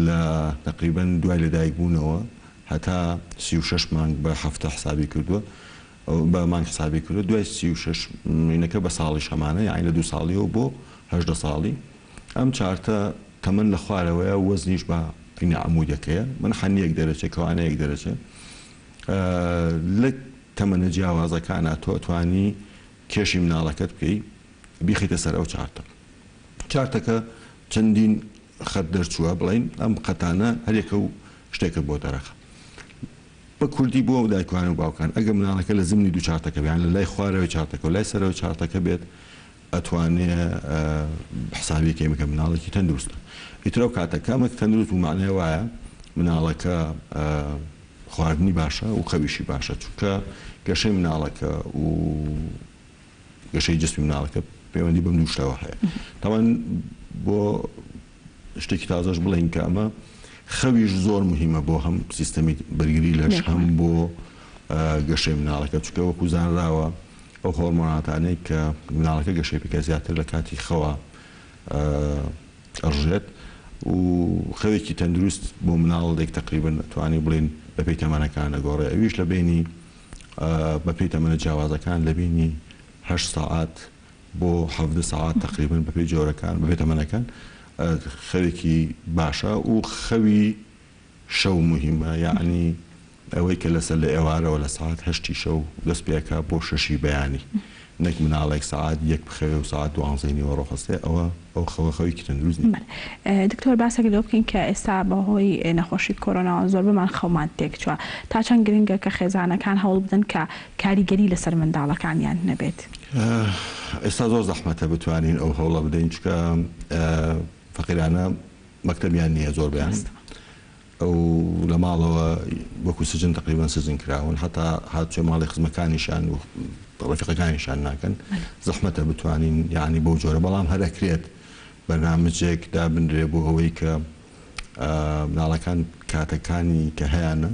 لە تقریبەن دوای لەدایک بوونەوە هەتا 36 مانگ بە هەفتە حسابی کردووە بە مانگ حسابی کردو دوای 36 مینەکە بە ساڵی شەمانە یعنی لە 2 ساڵیەوە بۆ 18 ساڵی ئەم چارتە تەمەن لە خوارەوەیە وەزنیش بە پینە عمودەکەیە من حەنیەک دەرەچێت کەوانەیەک دەرەچێت لە تەمەنە جیاوازەکانە تۆ ئەتوانی کێشی مناڵەکەت بکەی بیخیتە سەر ئەو چارتەکە چەندین خەت دەرچووە بڵین ئەم قەتانە هەرێکە و شتێکە بۆ دەرەخە بە کوردی بۆ دایکوان و باوکان ئەگە مناڵەکە لە زمانی دوو چارتەکە بیان لە لای خوارەوەی چارتەکە و لای سەرەوەی چارتەکە بێت ئەتوانێت حسابی کێمەکە مناڵێکی تەندروستە ئیترە کاتەکەمە تەندروست و معنەیە وایە مناڵەکە خواردنی باشە و خەویشی باشە چونکە گەشەی مناڵەکە و گەشەی جسمی مناڵەکە پەیوەندی بەم دوو شتەوە هەیە تاوان بۆ شتێکی تازەش بڵێن کە ئەمە خەویش زۆر مهمە بۆ هەم سیستەمی بەرگری لەش هەم بۆ گەشەی مناڵەکە چونکە وەکو زانراوە ئەو هۆرمۆناتانەی کە مناڵەکە گەشەی بکە زیاتر لە کاتی خەوە ئەڕژێت و خەوێکی تەندروست بۆ مناڵێک تقریبن توانی بڵین بەپێی تەمەنەکانە گۆڕێ ئەویش لە بینی بەپێی تەمەنە جیاوازەکان لە بینی 8 ساعات بۆ 7 ساعات تقریبن بەپێی جۆرەکان بەپێی تەمەنەکان خەوێکی باشە و خەوی شەو مهمە یعنی ئەوەی کە لەسەر لە ئێوارەوە لە ساعت 8 شەو دەست پێکە بۆ 6 بەیانی نەک مناڵێک ساعت 1 بخەوێ و ساعت 12 ڕۆخستێ ئەو خەوەخەوەیکی تەندروست نیە. دکتۆر باسێک لەو بکەین کە ئێستا بەهۆی نەخۆشی کۆرۆناوە زۆر بمان خەومان تێک چووە تا چەند گرنگە کە خێزانەکان هەوڵ بدەن کە کاریگەری لەسەر منداڵەکانیان نەبێت. ئێستا زۆر زەحمەتە بتوانین ئەو هەوڵە بدەین چکە فەقیرانە مەکتەبیان نییە زۆر بیان ئەو لە ماڵەوە وەکو سجن تقریبان سزن کراون هەتا هاتوێ ماڵی خزمەکانیشان و ڕفیقەکانیشان ناکەن زەحمەتە بتوانین یعنی بەو جۆرە بەڵام هەرەکرێت بەرنامجێک دابنرێ بۆ ئەوەی کە مناڵەکان کاتەکانی کە هەیەە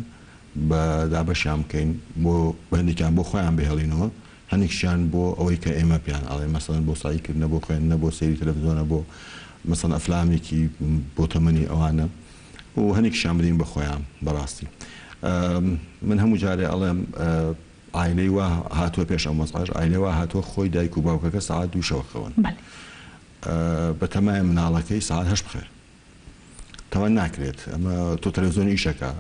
بە دابەشیان بکەین بۆ بەندێکیان بۆ خۆیان بهێڵینەوە هەنێکشیان بۆ ئەوەی کە ئێمە پیان ئاڵێ مەسەڵەن بۆ ساییکردنە بۆ خوێندنە بۆ سەیری تەلەڤیزۆنە بۆ مەسەڵەن ئەفلامێکی بۆ تەمەنی ئەوانە و هەنێکشیان بدەین بە خۆیان بەڕاستی من هەموو جارێ ئەڵێم ئایلەی وا هاتووە پێش ئەم مەساژ ئایلێ وا هاتووە خۆی دایک و باوکەکە ساعت 2 شەوە خەون بە تەمایە مناڵەکەی ساعت 8 بخێر تەوان ناکرێت ئەمە تۆ تەلەڤیزۆنی ئیشەکە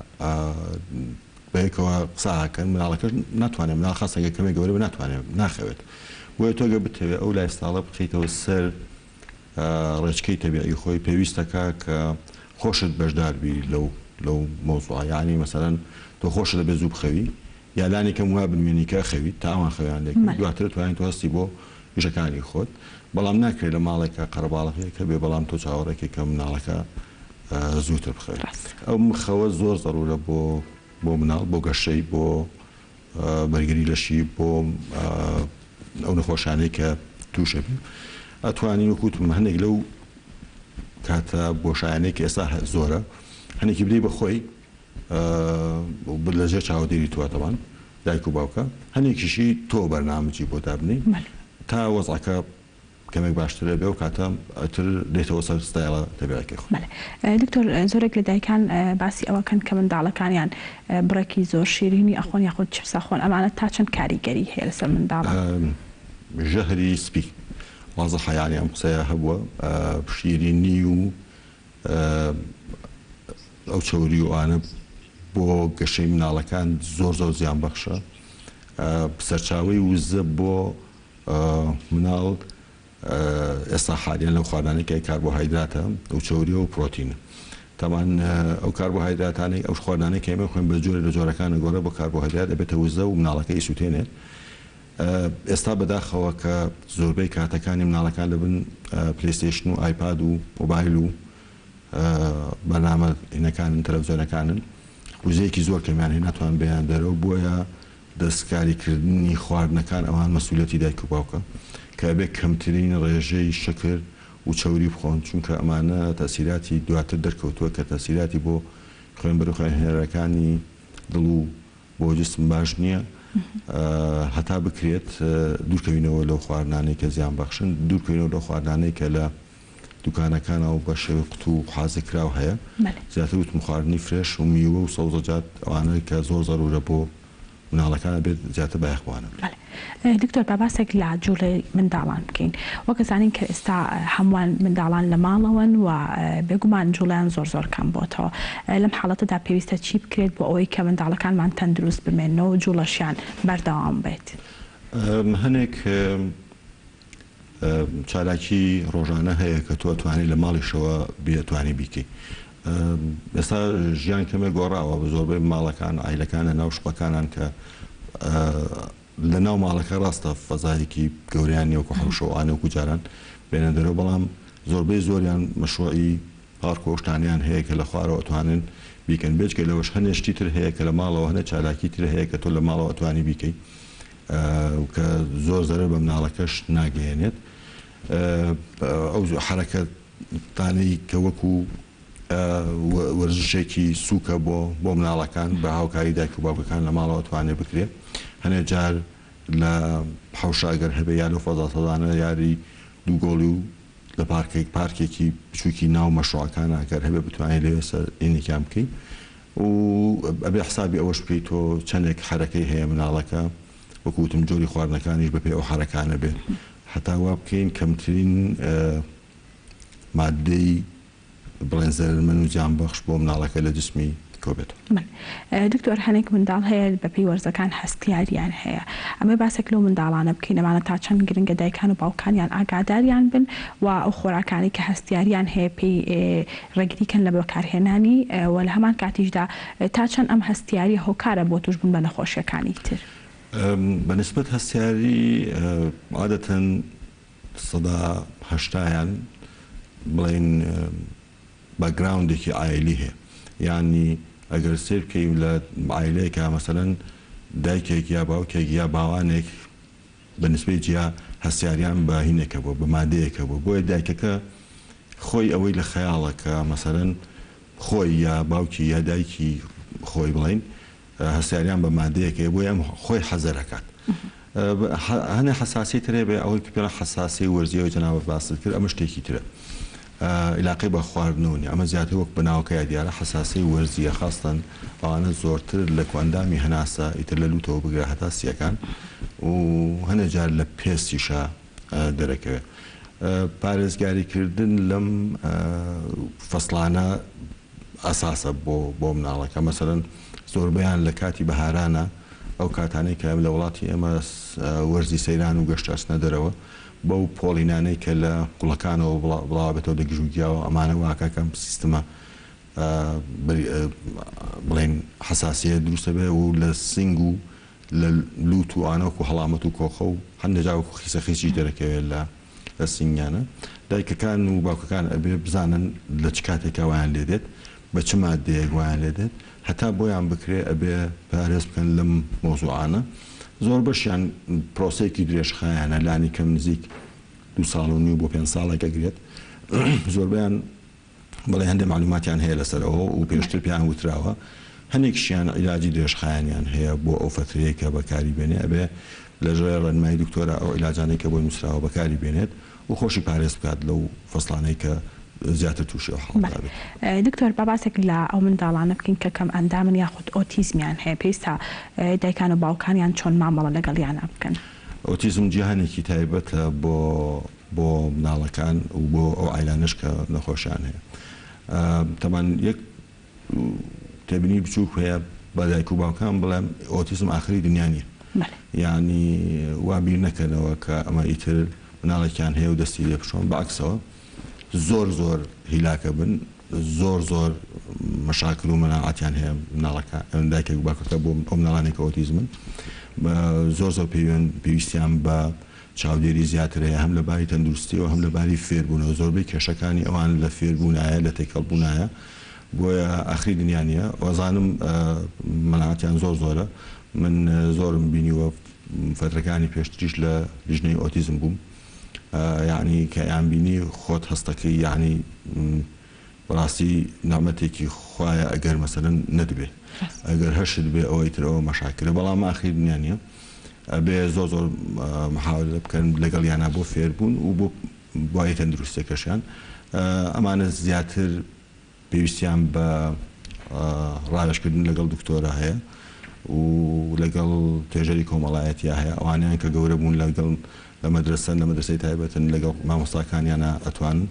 بەیەکەوە قساکەن مناڵەکەش ناتوانێت مناڵ خاستەکە کەمێک گەورە ناتوانێت ناخەوێت بۆیە تۆگە بتەوێت ئەو لایستاڵە بخیتەوە سەر ڕێچکەی تەبیعی خۆی پێویستەکە کە خۆشت بەشدار بی لەو مۆزوع یعنی مەسەڵەن تۆ خۆشت دەبێت زوو بخەوی یادانی کەم وا بنوێنی کە خەویت تا ئەوان خەویان لێک دواتر توانین تۆ هەستی بۆ ویژەکانی خۆت بەڵام ناکرێت لە ماڵێکە قەرەباڵەکەی کە بێ بەڵام تۆ چاوەڕێکی کە مناڵەکە زووتر بخەوێت ئەو مخەوە زۆر زەڕورە بۆ مناڵ بۆ گەشەی بۆ بەرگری لەشی بۆ ئەو نەخۆشانەی کە تووشە بی ئەتوانین وەکوتم هەندێک لەو کاتە بۆشایانەیەکی ئێستا زۆرە هەنێکی بدەی بەخۆی لەژێر چاودێری تواتەوان دایک و باوکە هەنێکیشی تۆ بەرنامجی بۆ دابنی تا وەزعەکە کەمێک باشترە بێ و کاتە ئەتر دێتەوە سەر ستایڵە تەبیعەکەی خۆ. دکتۆر زۆرێک لە دایکان باسی ئەوەکەن کە منداڵەکانیان بڕێکی زۆر شیرینی ئەخۆن یاخۆ چپسە خۆن ئەمانە تا چەند کاریگەری هەیە لەسەر منداڵە ژەهری سپی وازە حەیانی ئەم قسەیە هەبووە شیرینی و ئەو چەوری وانە بۆ گەشەی مناڵەکان زۆر زیان بەخشە سەرچاوی وزە بۆ مناڵ ئێستا حالیان لەو خواردانێکی کاربۆهایدراتە ئەو چەوریە و پرۆتینە تامان ئەو کاربۆهایدراتانەی ئەو خواردانەی کە ئێمە خوێن بە جۆرە لە جۆرەکانە گۆڕە بۆ کاربۆهایدرات دەبێتە وزە و مناڵەکەی سووتێنێت ئێستا بەداخەوە کە زۆربەی کاتەکانی مناڵەکان دەبن پلەیستێشن و ئایپاد و مۆبایل و بەرنامە هینەکانن تەلەڤیزۆنەکانن وزەیەکی زۆر کەمیان هەیە ناتوان بەیان دەرەوە بۆیە دەستکاریکردنی خواردنەکان ئەوان مەسئولیەتی دایک و باوکە کە بێ کەمترین ڕێژەی شکر و چەوری بخۆن چونکە ئەمانە تەسیراتی دواتر دەرکەوتووە کە تەسیراتی بۆ خوێنبەر و خوێنهێنەرەکانی دڵ و بۆ جسم باش نییە هەتا بکرێت دوورکەوینەوە لەو خواردانەی کە زیان بەخشن دوورکەوینەوە لەو خواردانەی کە لە دوکانەکانەوە بە شێوەی قوت و حازکراو هەیە زیاتر وتم خواردنی فرێش و میوە و سەوزەجات ئەوانەی کە زۆر زەرورە بۆ مناڵەکانە بێت زیاتر بایەخوانە. دکتۆر باباسێک لە جوڵی منداڵان بکەین وەکە زانین کە ئێستا هەمووان منداڵان لە ماڵەوەن و بێگومان جوڵیان زۆر کەم بۆتەوە لەم حاڵەتەدا پێویستە چی بکرێت بۆ ئەوەی کە منداڵەکانمان تەندروست بمێنەوە و جوڵەشیان بەردەوام بێت؟ هەنێک چالاکی ڕۆژانە هەیە کە تۆ توانی لە ماڵیشەوە بێتوانی بیکەی. ئێستا ژیان کەمێ گۆڕاوە بە زۆربەی ماڵەکان ئایلەکانە ناو شقەکانان کە لە ناو ماڵەکە ڕاستە فەزایەکی گەوریان نیەوەکو حەوشەوانە و جاران بێنە دەرەوە بەڵام زۆربەی زۆریان مەشروعی پارکۆشتانیان هەیە کە لە خوارەوە ئەتوانن بیکەن بێجگە لەوەش هەنێشتی تر هەیە کە لە ماڵەوە هەنە چالاکی تر هەیە کە تۆ لە ماڵەوە ئەتوانی بیکەی کە زۆر زەرەر بە مناڵەکەش ناگەیەنێت ئەو حرەکەتانەی کە وەکو وەرزشێکی سووکە بۆ مناڵەکان بە هاوکاری دایک و باوکەکان لە ماڵەوە توانێت بکرێت هەنێ جار لە حەوشاگەر هەبێ یا لە فەزاسەدانە یاری دووگۆڵی و لە پارکێکی بچووکی ناو مەشروعەکان ئەگەر هەبێ بتوانێت لەوێ سەر ئینێکیان بکەین و ئەبێ حسابی ئەوەش بکەیت تۆ چەندێک حرەکەی هەیە مناڵەکە وەکوتم جۆری خواردنەکانیش بەپێ ئەو حرەکانە بێت هەتا وا بکەین کەمترین مادەی بڵێن زەرمەن و جانبەخش بۆ مناڵەکە لە جسمی کۆبێت. دکتۆر هەنێک منداڵ هەیە بەپێی وەرزەکان هەستیاریان هەیە ئەمە باسێک لەو منداڵانە بکەین ئەمانە تا چەند گرنگە دایکان و باوکانیان ئاگاداریان بن و ئەو خۆراکانی کە هەستیاریان هەیە پێی ڕێگریکەن لە بەکارهێنانی و لە هەمان کاتیشدا تا چەند ئەم هەستیاری هۆکارە بۆ توش بوون بە نەخۆشیەکانی تر. بەنسبەت هەستیاری عادەتەن 80% بڵێن باگراوندێکی ئایلی هەیە یعنی ئەگەر سیر بکەین لە ئایلەیەکە مەسەرەن دایکێک یا باوکێک یا باوانێک بەنسبەی جیا هەستیاریان بە هینێکە بوو بە مادەیەکە بوو بۆیە دایکەکە خۆی ئەوەی لە خەیاڵەکە مەسەرەن خۆی یا باوکی یا دایکی خۆی بڵین هەستیاریان بە مادەیەکە بۆ ئەم خۆی حەزەرەکات هەنێ حەساسی ترێ بێ ئەوەی پێ حەساسی وەرزیەوەی جەنابەت باست کرد ئەمە شتێکی ترە علاقەی بە خواردنەوەنی ئەمە زیاتر وەک بەناوەکەی دیارە حەساسی وەرزیە خاستن ئەوانە زۆرتر لە کوێندامی هەناسە ئیتر لە لوتەوە بگرە هەتا سیەکان و هەنە جار لە پێستیشە دەرەکەوێت پارێزگاریکردن لەم فەسڵانە ئەساسە بۆ مناڵەکە مەسەرەن زۆربەیان لە کاتی بەهارانە ئەو کاتانەی کە لە وڵاتی ئێمە وەرزی سەیران و گەشتاسنە دەرەوە بەو پۆڵینانەی کە لە گوڵەکانەوە بڵاوبێتەوە دەگژوگیاوە ئەمانە واکەکەم سیستەمە بڵێن حەساسیە دروستە بێ و لە سنگ و لە لوت و ئانەوەکو هەڵامەت و کۆخە و هەندێجاوەکو خیسەخیسی دەرەکەوێت لە سنگیانە دایکەکان و باوکەکان ئەبێ بزانن لە چ کاتێکە وایان لێ دێت بە چ مادەیەک وایان لێ دێت هەتا بۆیان بکرێ ئەبێ پارێز بکەن لەم مۆزوعانە زۆر بەشیان پرۆسەیەکی درێژخایانە لانی کەم نزیک 2 ساڵ و نیو بۆ 5 ساڵێک ئەگرێت زۆربیان بەڵێ هەندێک معلوماتیان هەیە لەسەرەوە و پێشتر پیان وتراوە هەنێکشیان عیلاجی درێژخایانیان هەیە بۆ ئەو فترەیە کە بەکاری بێنێ ئەبێ لە ژێر ڕێنمایی دکتۆرە ئەو عیلاجانەی کە بۆی نووسراوە بەکاری بێنێت و خۆشی پارێز بکات لەو فەسڵانەی کە زیاتر تووشی هەڵدابێت. دکتۆر باباسێک لە ئەو منداڵانە بکەین کە کەم ئەندامن یاخود ئۆتیزمیان هەیە پێویستە دایکان و باوکانیان چۆن مامەڵە لەگەڵیانە بکەن. ئۆتیزم جیهانێکی تایبەتە بۆ مناڵەکان و بۆ ئەو عیلانش کە نەخۆشیان هەیە. تەمەن یەک تێبینی بچووک هەیە بە دایک و باوکان بڵێم ئۆتیزم ئاخری دنیا نیە یعنی وابیر نەکەنەوە کە ئەمە ئیتر مناڵێکیان هەیە و دەستی لێ بشۆن بەعکسەوە زۆر هیلاکە بن زۆر مەشاکل و مەناعەتیان هەیە مناڵەکە دایکێک و باوکەکە بۆ ئەو مناڵانێک کە ئۆتیزمن زۆر پێویستیان بە چاودێری زیاتر هەیە هەم لەباری تەندروستیەوە هەم لەباری فێربوونەوە زۆربەی کێشەکانی ئەوان لە فێربوونایە لە تێکەڵبوونایە بۆیە ئاخری دنیاە وەزانم مەناعەتیان زۆرە من زۆرم بینیوە فترەکانی پێشتریش لە لیژنەی ئۆتیزم بووم یعنی کە یانبینی خۆت هەستەکەی یعنی بەڕاستی نامەتێکی خوایە ئەگەر مەسەرەن نەدبێ ئەگەر هەشت بێ ئەوەی ترەوە مەشاکرە بەڵام ئاخیر نیانە ئەبێ زۆر محاولە بکەن لەگەڵ یانە بۆ فێربوون و بۆ وای تەندروستیەکەشیان ئەمانە زیاتر پێویستیان بە ڕاوێژکردن لەگەڵ دکتۆرە هەیە و لەگەڵ توێژەری کۆمەڵایەتیا هەیە ئەوانیان کە گەورە بوون لەگەڵ لە مەدرسە لە مەدرسەی تایبەتن لەگەڵ مامۆستاکانیانە ئەتوانن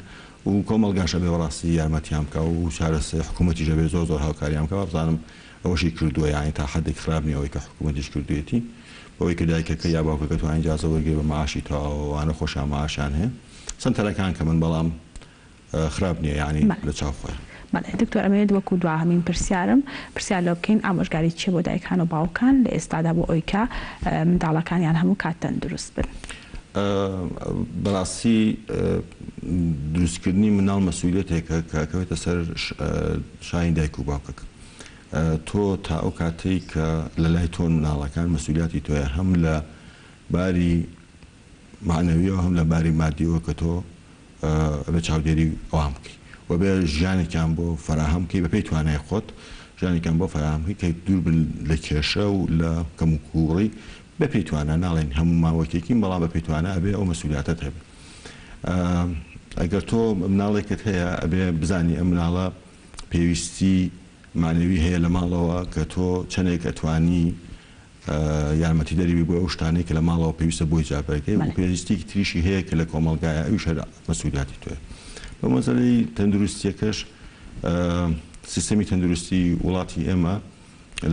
و کۆمەلگاشە بێ بەڕاستی یارمەتیان بکە و چارەسە حکوومەتی ژەبێ زۆر هاوکاریان بکە بزانم ئەوەشی کردووە یانی تا حدێک خراپ نیە ئەوەی کە حکوومەتیش کردوێتی بەوەی کە دایکەکە یا باوکەکە توانین ئیجازە وەرگێ بە معاشی تەواوانە خۆشیان معاشیان هەیە سنتەرەکان کە من بەڵام خراپ نییە یعنی لە چاو خۆیان. بەڵێ دکتۆر ئەمەوێت وەکو دواهەمین پرسیار لەو بکەین ئامۆژگاری چیە بۆ دایکان و باوکان لە ئێستادا بۆ ئەوەی کە منداڵەکانیان هەموو کات تەندروست بن. بەڕاستی دروستکردنی مناڵ مەسئولیەتێکە کەکەوێتە سەر شاین دایک و باوکەکە. تۆ تا ئەو کاتەی کە لە لای تۆ مناڵەکان مەسئولیەتی تۆیە هەم لە باری معنەویەوە هەم لە باری مادیەوە کە تۆ بە چاودێری ئەوام بکەی و بێ ژیانێکیان بۆ فراهەم بکەی بە پێی توانای خۆت ژیانێکیان بۆ فراهەم بکەی کە دوور بن لە کێشە و لە کەم و کوڕی بە پێی توانە ناڵێن هەموو ماوەکێکین بەڵام بە پێی توانە ئەبێ ئەو مەسئولیاتت هەبێت. ئەگەر تۆ مناڵێکت هەیە ئەبێ بزانی ئەم مناڵە پێویستی معنەوی هەیە لە ماڵەوە کە تۆ چەندێک ئەتوانی یارمەتی دەریبی بۆ ئەو شتانەی کە لە ماڵەوە پێویستە بۆی جابەکەی و پێویستێکی تریشی هەیە کە لە کۆمەڵگایە ئەویش مەسئولیاتی تۆیە. بە مەسەلەی تەندروستیەکەش سیستەمی تەندروستی وڵاتی ئێمە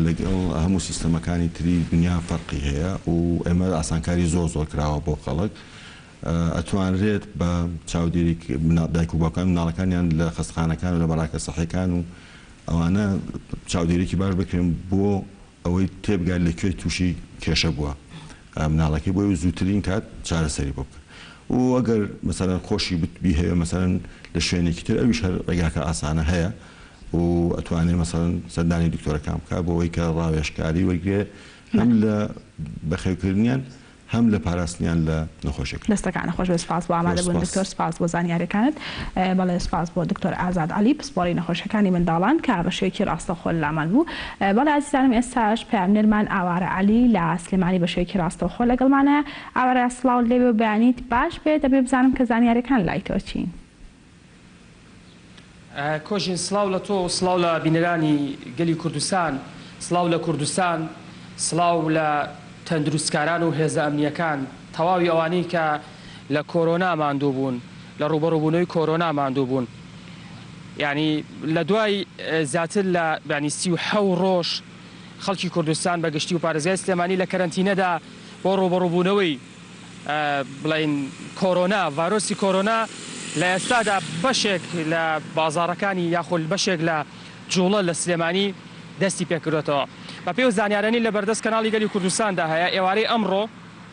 لەگەڵ هەموو سیستەمەکانی تری دنیا فەرقی هەیە و ئێمە ئاسانکاری زۆر کراوە بۆ خەڵک ئەتوانرێت بە چاودێری دایک و باوکان مناڵەکانیان لە خەستخانەکان و لە بەڕاکە سەحیەکان و ئەوانە چاودێرێکی باش بکرێن بۆ ئەوەی تێبگات لەکوێ تووشی کێشە بووە مناڵەکەی بۆی زووترین کات چارەسەری بۆ بکە و ئەگەر مەسەرەن خۆشی بتبی هەیە مەسەرەن لە شوێنێکی تر ئەویش هەر ڕێگاکە ئاسانە هەیە و ئەتوانێت مەسەرەن سەردانی دکتۆرەکان بکە بۆ ئەوەی کە ڕاوێژکاری وەرگێ هەم لە بەخێوکردنیان هەم لە پاراستنیان لە نەخۆشیێک دەستەکان خۆش بە سپاس بۆ ئامادە بوون دکتۆر سپاس بۆ زانیاریەکانت بەڵێ سپاس بۆ دکتۆر ئازاد عەلی پسپۆڕی نەخۆشیەکانی منداڵان کە بە شێوەیەکی ڕاستەوخۆ لەمەڵ بوو. بەڵێ ئازیزانم ئێستاش پەیامنەرمان ئاوارە عەلی لە سلێمانی بە شێوەیەکی ڕاستەوخۆ لەگەڵمانە. ئاوارە سڵاو لێبێ و بەیانیت باش بێت دەبێ بزانم کە زانیاریەکان لای تۆ چین. کۆژین سڵاو لە تۆ و سڵاو لە بینەرانی گەلی کوردستان سڵاو لە کوردستان سڵاو لە تەندروستکاران و هێزە ئەمنیەکان تەواوی ئەوانەی کە لە کۆرۆنا ماندوو بوون لە ڕوبەڕووبوونەوەی کۆرۆنا ماندوو بوون یعنی لە دوای زیاتر لە 37 ڕۆژ خەڵکی کوردستان بە گشتی و پارێزگای سلێمانی لە کەرەنتینەدا بۆ ڕوبەڕووبوونەوەی بڵین کۆرۆنا ڤایرۆسی کۆرۆنا لە ئێستادا بەشێک لە بازاڕەکانی یاخۆ بەشێک لە جوڵە لە سلێمانی دەستی پێکردێتەوە بە پێی زانیارانی لە بەردەست کەناڵی گەلی کوردستاندا هەیە ئێوارەی ئەمڕۆ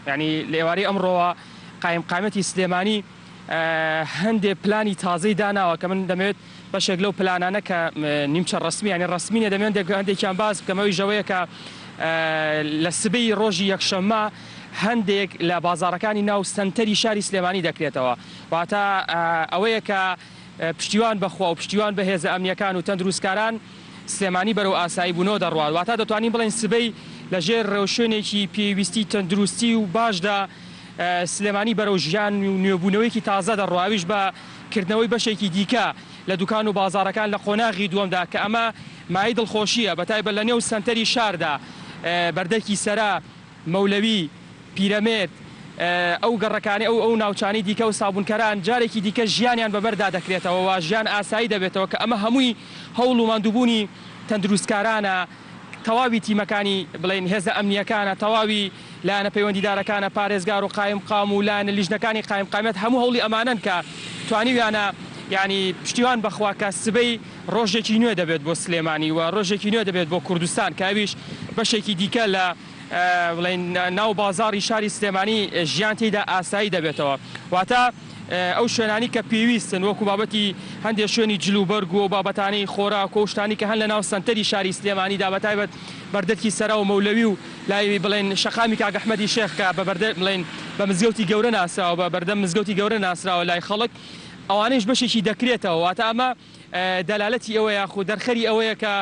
ینی لە ئێوارەی ئەمڕۆوە قایمەتی سلێمانی هەندێک پلانی تازەی داناوە کە من دەمەوێت بەشێک لەو پلانانە کە نیمچە ڕسمی ینی ڕسمینە دەمێن هەندێکیان باز بکەمەوەی ژەوەیە کە لە سبەی ڕۆژی یەکشەممە هەندێک لە بازاڕەکانی ناو سنتەری شاری سلێمانی دەکرێتەوە واتە ئەوەیە کە پشتیوان بەخوا و پشتیوان بە هێزە ئەمنیەکان و تەندروستکاران سلێمانی بەرەو ئاسایی بوونەوە دەڕوات واتە دەتوانین بڵێن سبەی لەژێر ڕێوشوێنێکی پێویستی تەندروستی و باشدا سلێمانی بەرەو ژیان و نوێبوونەوەیکی تازە دەڕواویش بە کردنەوەی بەشێکی دیکە لە دوکان و بازاڕەکان لە قۆناغی دووەمدا کە ئەمە مای دڵخۆشیە بەتایبەت لە نێو سنتەری شاردا بەردەکی سەرا مەولەوی پیرەمێت ئەو گەڕەکانی ئەو ناوچانی دیکە و سابوونکەران جارێکی دیکە ژیانیان بەبەردا دەکرێتەوە و ژیان ئاسایی دەبێتەوە کە ئەمە هەمووی هەوڵ و ماندووبوونی تەندروستکارانە تەواوی تیمەکانی بڵێن هێزە ئەمنیەکانە تەواوی لایەنە پەیوەندیدارەکانە پارێزگار و قایم قام و لایەنە لیژنەکانی قایم قامێت هەموو هەوڵی ئەمانن کە توانیویانە یعنی پشتیوان بەخوا کە سبەی ڕۆژێکی نوێ دەبێت بۆ سلێمانی و ڕۆژێکی نوێ دەبێت بۆ کوردستان کاویش بەشێکی دیکە لە بڵێن ناو بازاڕی شاری سلێمانی ژیان تێیدا ئاسایی دەبێتەوە واتە ئەو شوێنانی کە پێویستن وەکو بابەتی هەندێک شوێنی جلوبەرگ و بابەتانی خۆراک و شتانی کە هەن لە ناو سنتەری شاری سلێمانیدا بەتایبەت بەردەرکی سەرا و مەولەوی و لای بڵێن شەقامی کاک ئەحمەدی شێخکە بە بەردە بڵێن بە مزگەوتی گەورە ناسراوە بە بەردەم مزگەوتی گەورە ناسراوە لای خەڵک ئەوانەیش بەشێکی دەکرێتەوە واتە ئەمە دەلالەتی ئەوە یاخو دەرخەری ئەوەیە کە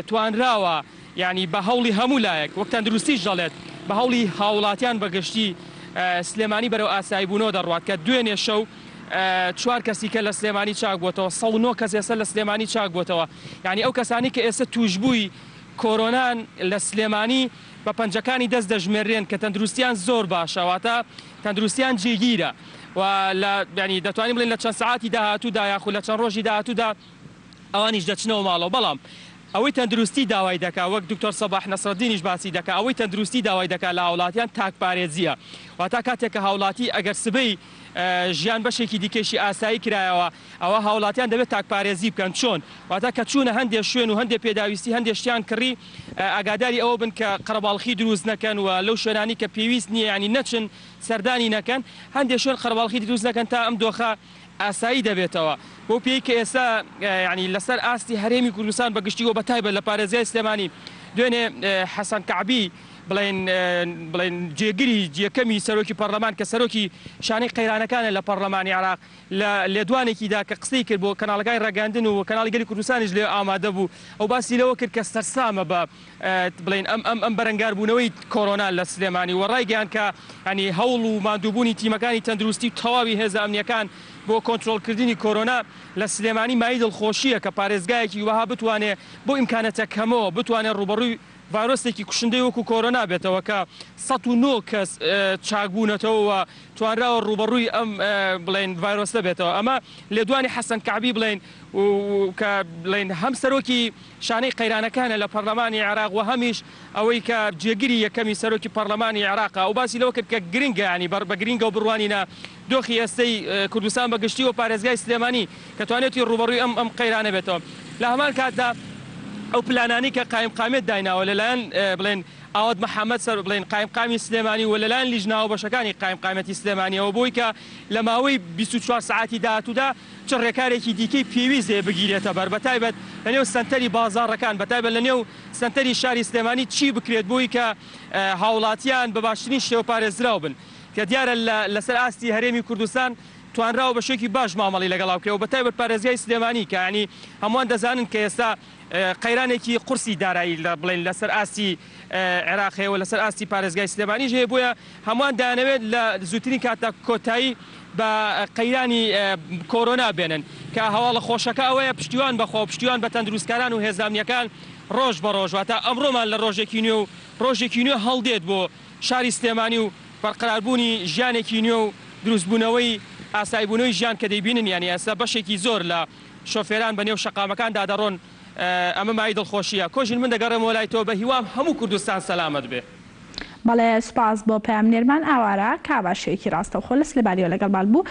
توانراوە یعنی بە هەوڵی هەموو لایەک وەک تەندروستیش دەڵێت بە هەوڵی هاوڵاتیان بەگشتی سلێمانی بەرەو ئاساییبوونەوە دەڕوات کە دوێنێ شەو 4 کەسی کە لە سلێمانی چاک بووەتەوە 109 کەس ئێستا لە سلێمانی چاک بووەتەوە یعنی ئەو کەسانی کە ئێستا توشبووی کۆرۆنان لە سلێمانی بە پەنجەکانی دەست دەژمێرێن کە تەندروستیان زۆر باشەواتە تەندروستیان جێگیرە و ینی دەتوانین بڵێن لە چەند سعاتی داهاتوودا یاخو لە چەند ڕۆژی داهاتوودا ئەوانیش دەچنەوە ماڵەوە بەڵام ئەوەی تەندروستی داوای دەکا وەک دکتۆر سەباح نەسرەدینیش باسی دەکا ئەوەی تەندروستی داوای دەکا لە هاوڵاتیان تاکپارێزیە واتە کاتێک کە هاوڵاتی ئەگەر سبەی ژیان بەشێکی دیکەشی ئاسایی کرایەوە ئەوە هاوڵاتیان دەبێت تاکپارێزی بکەن چۆن واتە کە چوونە هەندێک شوێن و هەندێک پێداویستی هەندێک شتیان کڕی ئاگاداری ئەوە بن کە قەرەباڵخی دروست نەکەن و لەو شوێنانی کە پێویست نییە ینی نەچن سەردانی نەکەن هەندێک شوێن قەرەباڵخی دروست نەکەن تا ئەم دۆخە ئاسایی دەبێتەوە بۆ پێی کە ئێستا ینی لەسەر ئاستی هەرێمی کوردستان بەگشتی و بەتایبەت لە پارێزگای سلێمانی دوێنێ حەسەن کەعبی بڵێن جێگیری یەکەمی سەرۆکی پەرلەمان کە سەرۆکی شانەی قەیرانەکانە لە پەرلەمانی عێراق لە لێدوانێکیدا کە قسەی کرد بۆ کەناڵەکانی ڕێگاندن و کەناڵی گەلی کوردستانیش لێ ئامادە بوو ئەو باسی لەوە کرد کە سەرسامە بە بڵێن ئەم بەرەنگاربوونەوەی کۆرۆنا لە سلێمانی و ڕایگەیان کە ینی هەوڵ و ماندووبوونی تیمەکانی تەندروستی و تەواوی هێزە ئەمنیەکان بۆ کۆنتترۆلکردنی کۆرۆنا لە سلێمانی مای دڵخۆشیە کە پارێزگایەکی وەها بتوانێت بۆ ئیمکانەتە کەمەوە بتوانێت ڕوبەڕووی ڤایرۆسێکی کوشندەی وەکو کۆرۆنا بێتەوە کە 109 کەس چاکبوونەتەوە و توانراوە ڕوبەڕووی ئەم بڵێن ڤایرۆسە بێتەوە ئەمە لێدوانی حەسەن کەعبی بڵێن کە بڵێن هەم سەرۆکی شانەی قەیرانەکانە لە پەرلەمانی عێراق و هەمیش ئەوەی کە جێگیری یەکەمی سەرۆکی پەرلەمانی عێراقا و باسی لەوە کرد کە گرنگە ینی بە گرنگە و بڕوانینە دۆخی ئێستەی کوردستان بەگشتی و پارێزگای سلێمانی کە توانێتی ڕوبەڕووی ئەم قەیرانە بێتەوە لە هەمان کاتدا ئەو پلانانی کە قایمقامێت دایناوە لەلایەن بڵێن ئاواد محەممەد سەر بڵێن قایمقامی سلێمانی و لەلایەن لیژناوە بەشەکانی قایمقامەتی سلێمانیەوە بۆی کە لە ماوەی 24 ساعتی داهاتوودا چ ڕێکارێکی دیکەی پێویستێ بگیرێتە بەر بەتایبەت لە نێو سنتەری بازاڕەکان بەتایبەت لە نێو سنتەری شاری سلێمانی چی بکرێت بۆی کە هاوڵاتیان بە باشترین شێوە پارێزراو بن کە دیارە لەسەر ئاستی هەرێمی کوردستان توانراوە بە شێکی باش مامەڵی لەگەڵاو کرێەوە بەتایبەت پارێزگای سلێمانی کە ینی هەمووان دەزانن کە ئێستا قەیرانێکی قورسی دارایی بڵێن لەسەر ئاستی عێراقیەوە لەسەر ئاستی پارێزگای سلێمانیش هەیە بۆیە هەمووان دانەوێت لە زووترین کاتە کۆتایی بە قەیرانی کۆرۆنا بێنن کە هەواڵە خۆشەکە ئەوەیە پشتیوان بەخۆ پشتیوان بە تەندروستکاران و هێزانیەکان ڕۆژ بە ڕۆژ واتە ئەمڕۆمان لە ڕۆژێکی نوێ و ڕۆژێکی نوێ هەڵدێت بۆ شاری سلێمانی و بەرقەراربوونی ژیانێکی نوێ و دروستبوونەوەی ئاساییبوونەوەی ژیان کە دەیبینن یانی ئێستا بەشێکی زۆر لە شۆفێران بەنێو شەقامەکاندا دەڕۆن ئەمە مای دڵخۆشیە کۆژین من دەگەڕێمەوە لای تۆ بە هیوام هەموو کوردستان سەلامەت بێ بەڵێ سپاس بۆ پامنێرمان ئاوارە کاباشەیەکی ڕاستەوخۆ لەس لەباریەوە لەگەڵ باڵ بوو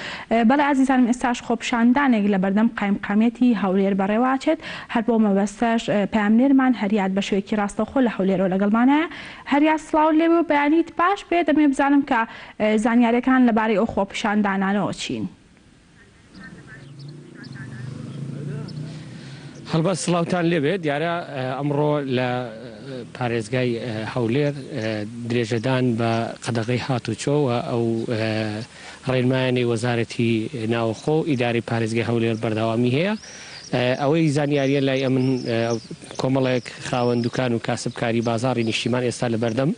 بەڵێ ئازیزانم ئێستاش خۆپشاندانێک لە بەردەم قایمقامێتی هەولێر بەڕێواچێت هەر بۆ مەبەستەش پامنێرمان هەریات بە شوێکی ڕاستەوخۆ لە هەولێرەوە لەگەڵمانایە هەریا سڵاو لێ و بەیانیت باش بێ دەمێ بزانم کە زانیاریەکان لەبارەی ئەو خۆپشاندانانەوە چین هەڵبەت سڵاوتان لێبێت دیارە ئەمڕۆ لە پارێزگای هەولێر درێژەدان بە قەدەغەی هاتوچۆوە ئەو ڕێنمایانی وەزارەتی ناوخۆ ئیداری پارێزگای هەولێر بەردەوامی هەیە ئەوەی زانیاریە لای ئەمن کۆمەڵێک خاوەن دوکان و کاسبکاری بازاڕی نیشتیمان ئێستا لە بەردەم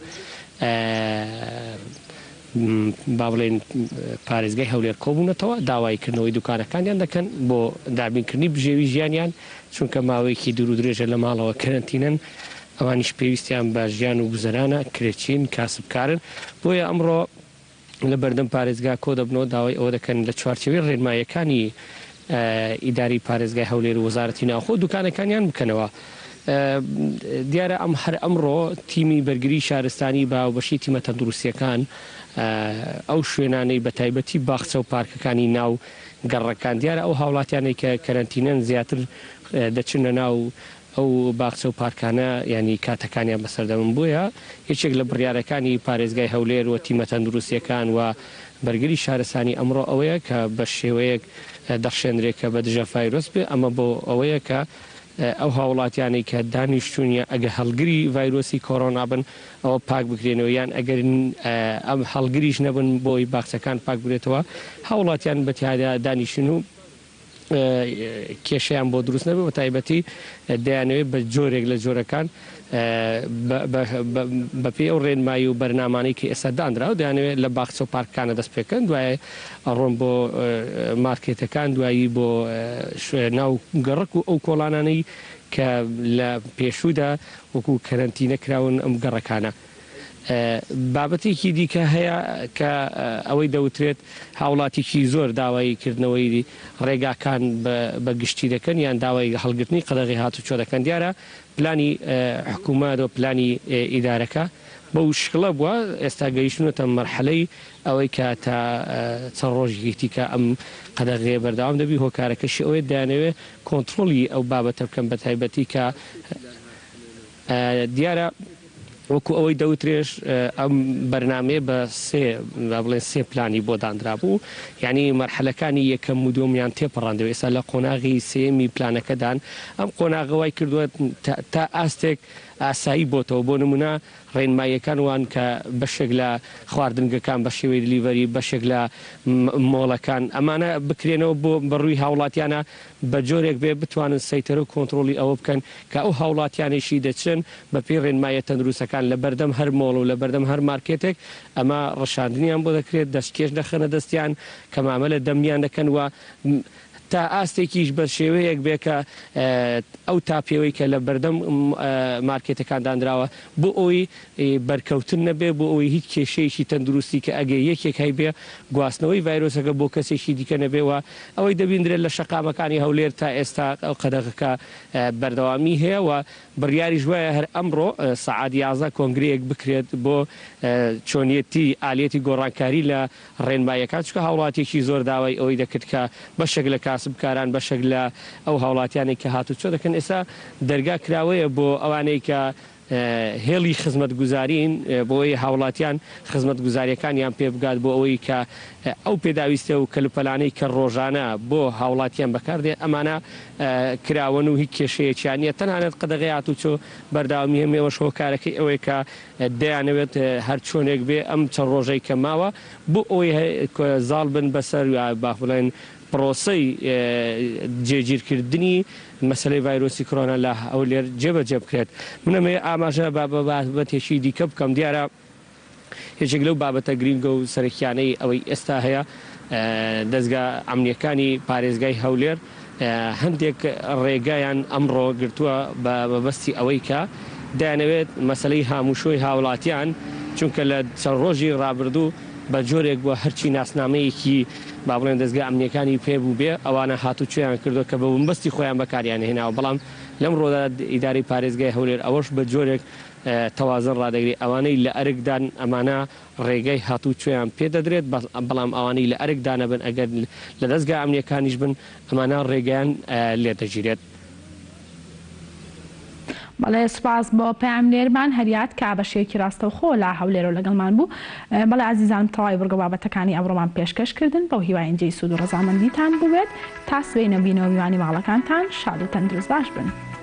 با بڵێن پارێزگای هەولێر کۆبوونەتەوە داوایکردنەوەی دوکانەکانیان دەکەن بۆ دابینکردنی بژێوی ژیانیان چونکە ماوەیەکی دوور و درێژە لە ماڵەوە کەرەنتینەن ئەوانیش پێویستیان بە ژیان و گوزەرانە کرێچین کاسبکارن بۆیە ئەمڕۆ لە بەردەم پارێزگا کۆ دەبنەوە داوای ئەوە دەکەن لە چوارچێوەی ڕێنماییەکانی ئیداری پارێزگای هەولێر و وەزارەتی ناوخۆ دوکانەکانیان بکەنەوە دیارە هەر ئەمڕۆ تیمی بەرگری شارستانی باوبەشی تیمە تەندروستیەکان ئەو شوێنانەی بە تایبەتی باخچە و پارکەکانی ناو گەڕەکان دیارە ئەو هاوڵاتیانەی کە کەرەنتینەن زیاتر دەچنە ناو ئەو باخچە و پارکانە ینی کاتەکانیان بەسەردەمن بووە هیچێک لە بڕیارەکانی پارێزگای هەولێر و تیمە تەندروستیەکان و بەرگری شارستانی ئەمڕۆ ئەوەیە کە بە شێوەیەک دەخشێنرێت کە بە دژە ڤایرۆس بێ ئەمە بۆ ئەوەیە کە ئەو هاوڵاتیانەی کە دانیشتوونیە ئەگە هەڵگری ڤایرۆسی کۆڕۆنا بن ئەوە پاک بکرێنەوە یان ئەگەر ئەم هەڵگریش نەبن بۆی باخچەکان پاک بێتەوە هاوڵاتیان بەتیادا دانیشتن و کێشەیان بۆ دروست نەبێ و تایبەتی دەیانەوێت بە جۆرێک لە جۆرەکان بە پێی ئەو ڕێنمایی و بەرنامانەی کە ئێستا دانرا و دەیانەوێت لە باخچە و پارکانە دەست پێکەن دوایە ئەڕۆن بۆ مارکێتەکان دوایی بۆ ناو گەڕک و ئەو کۆڵانانەی کە لە پێشوودا وەکو کەرەنتینە کراون ئەم گەڕەکانە. بابەتێکی دیکە هەیە کە ئەوەی دەوترێت هاوڵاتێکی زۆر داوای کردنەوەی ڕێگاکان بە گشتی دەکەن یان داوای هەڵگرتنی قەدەغی هاتوچۆ دەکەن دیارە پلانی حکوومەت و پلانی ئیدارەکە بەو شکڵە بووە ئێستا گەیشتنەوەتە مەرحەلەی ئەوەی کە تا چەند ڕۆژێکی کە ئەم قەدەغێ بەردەوام دەبی هۆکارەکەشی ئەوەی دەیانەوێت کۆنتترۆلی ئەو بابەتە بکەم بە تایبەتی کە دیارە وەکو ئەوەی دەوترێش ئەم بەرنامێ بە بڵێن سێ پلانی بۆ دانرا بوو یعنی مەرحەلەکانی یەکەم و دووەمیان تێپەڕاندەوە ئێستا لە قۆناغی سێمی پلانەکەدان ئەم قۆناغەوای کردووە تا ئاستێک ئاسایی بۆتەوە بۆ نمونە ڕێنماییەکان وان کە بەشێک لە خواردنگەکان بە شێوەی دلیڤەری بەشێک لە مۆڵەکان ئەمانە بکرێنەوە بۆ بەڕووی هاوڵاتیانە بە جۆرێک بێ بتوانن سەیتەرە و کۆنتترۆلی ئەوە بکەن کە ئەو هاوڵاتیانێکی دەچن بە پێی ڕێنمایە تەندروستەکان لە بەردەم هەر مۆڵ و لە بەردەم هەر مارکێتێک ئەمە ڕەشاندنیان بۆ دەکرێت دەستکێش دەخەنە دەستیان کە مامەلە دەمیان دەکەن وە تا ئاستێکیش بە شێوەیەک بێ کە ئەو تاپێوەی کە لە بەردەم مارکێتەکان دانراوە بۆ ئەوی بەرکەوتن نەبێ بۆ ئەوی هیچ کێشەیەکی تەندروستی کە ئەگەر یەکێک هەیبێ گواستنەوەی ڤایرۆسەکە بۆ کەسێکی دیکە نەبێەوە ئەوەی دەبیندرێت لە شەقامەکانی هەولێر تا ئێستا ئەو قەدەغەکە بەردەوامی هەیە و بڕیاری ژوایە هەر ئەمڕۆ سەعات 11 کۆنگرەیەک بکرێت بۆ چۆنیەتی ئالێتی گۆڕانکاری لە ڕێنماییەکان چکە هاوڵاتێکی زۆر داوای ئەوەی دەکرد کە بەشێک لە کاسبکاران بەشێک لە ئەو هاوڵاتیانێک کە هاتوچۆ دەکەن ئێستا دەرگا کراوەیە بۆ ئەوانەی کە هێڵی خزمەت گوزارین بۆی هاوڵاتیان خزمەت گوزاریەکانیان پێ بگات بۆ ئەوەی کە ئەو پێداویستە و کەلوپەلانەی کە ڕۆژانە بۆ هاوڵاتیان بەکاردێ ئەمانە کراون و هیچ کێشەیەکیان نیە تەنانەت قەدەغی هاتوچۆ بەرداوامی هەمێوەش هۆکارەکەی ئەوەی کە دەیانەوێت هەر چۆنێک بێ ئەم چەند ڕۆژەی کە ماوە بۆ ئەوەی زاڵ بن بەسەر باڵێن پرۆسەی جێگیرکردنی مەسلەی ڤایرۆسی کۆرۆنا لە هەولێر جێبەجێ بکرێت منەمێ ئاماژە بابەتێکی دیکە بکەم دیارە هێچێک لەو بابەتە گرینگە و سەرکیانەی ئەوەی ئێستا هەیە دەستگا ئەمنیەکانی پارێزگای هەولێر هەندێک ڕێگایان ئەمڕۆ گرتووە بەبەستی ئەوەی کە دەیانەوێت مەسلەی هاموشۆی هاوڵاتیان چونکە لە چەند ڕۆژی ڕابردوو بە جۆرێک بووە هەرچی ناسنامەیەکی با بڵێن دەستگا ئەمنیەکانی پێبوو بێ ئەوانە هاتوچۆیان کردو کە بە بنبەستی خۆیان بەکاریان هێناوە بەڵام لەم ڕۆدا ئیداری پارێزگای هەولێر ئەوەش بە جۆرێک تەوازن ڕادەگری ئەوانەی لە ئەرکدان ئەمانە ڕێگەی هاتوچۆیان پێدەدرێت بەڵام ئەوانەی لە ئەرکدانە بن ئەگەر لە دەستگا ئەمنیەکانیش بن ئەمانە ڕێگەیان لێدەگیرێت. بەڵێ سپاس بۆ پێم لێرمان هەریات کا بەشێکی ڕاستەوخۆ لە هەولێر و لەگەڵمان بوو بەڵێ عزیزان تەواوی بڕگە بابەتەکانی ئەمڕۆمان پێشکەشکردن بەو هیوایەنجەی سوود و ڕەزامەندیتان بوێت تا سوێنە بینەوە میوانی ماڵەکانتان شاد و تەندروست باش بن.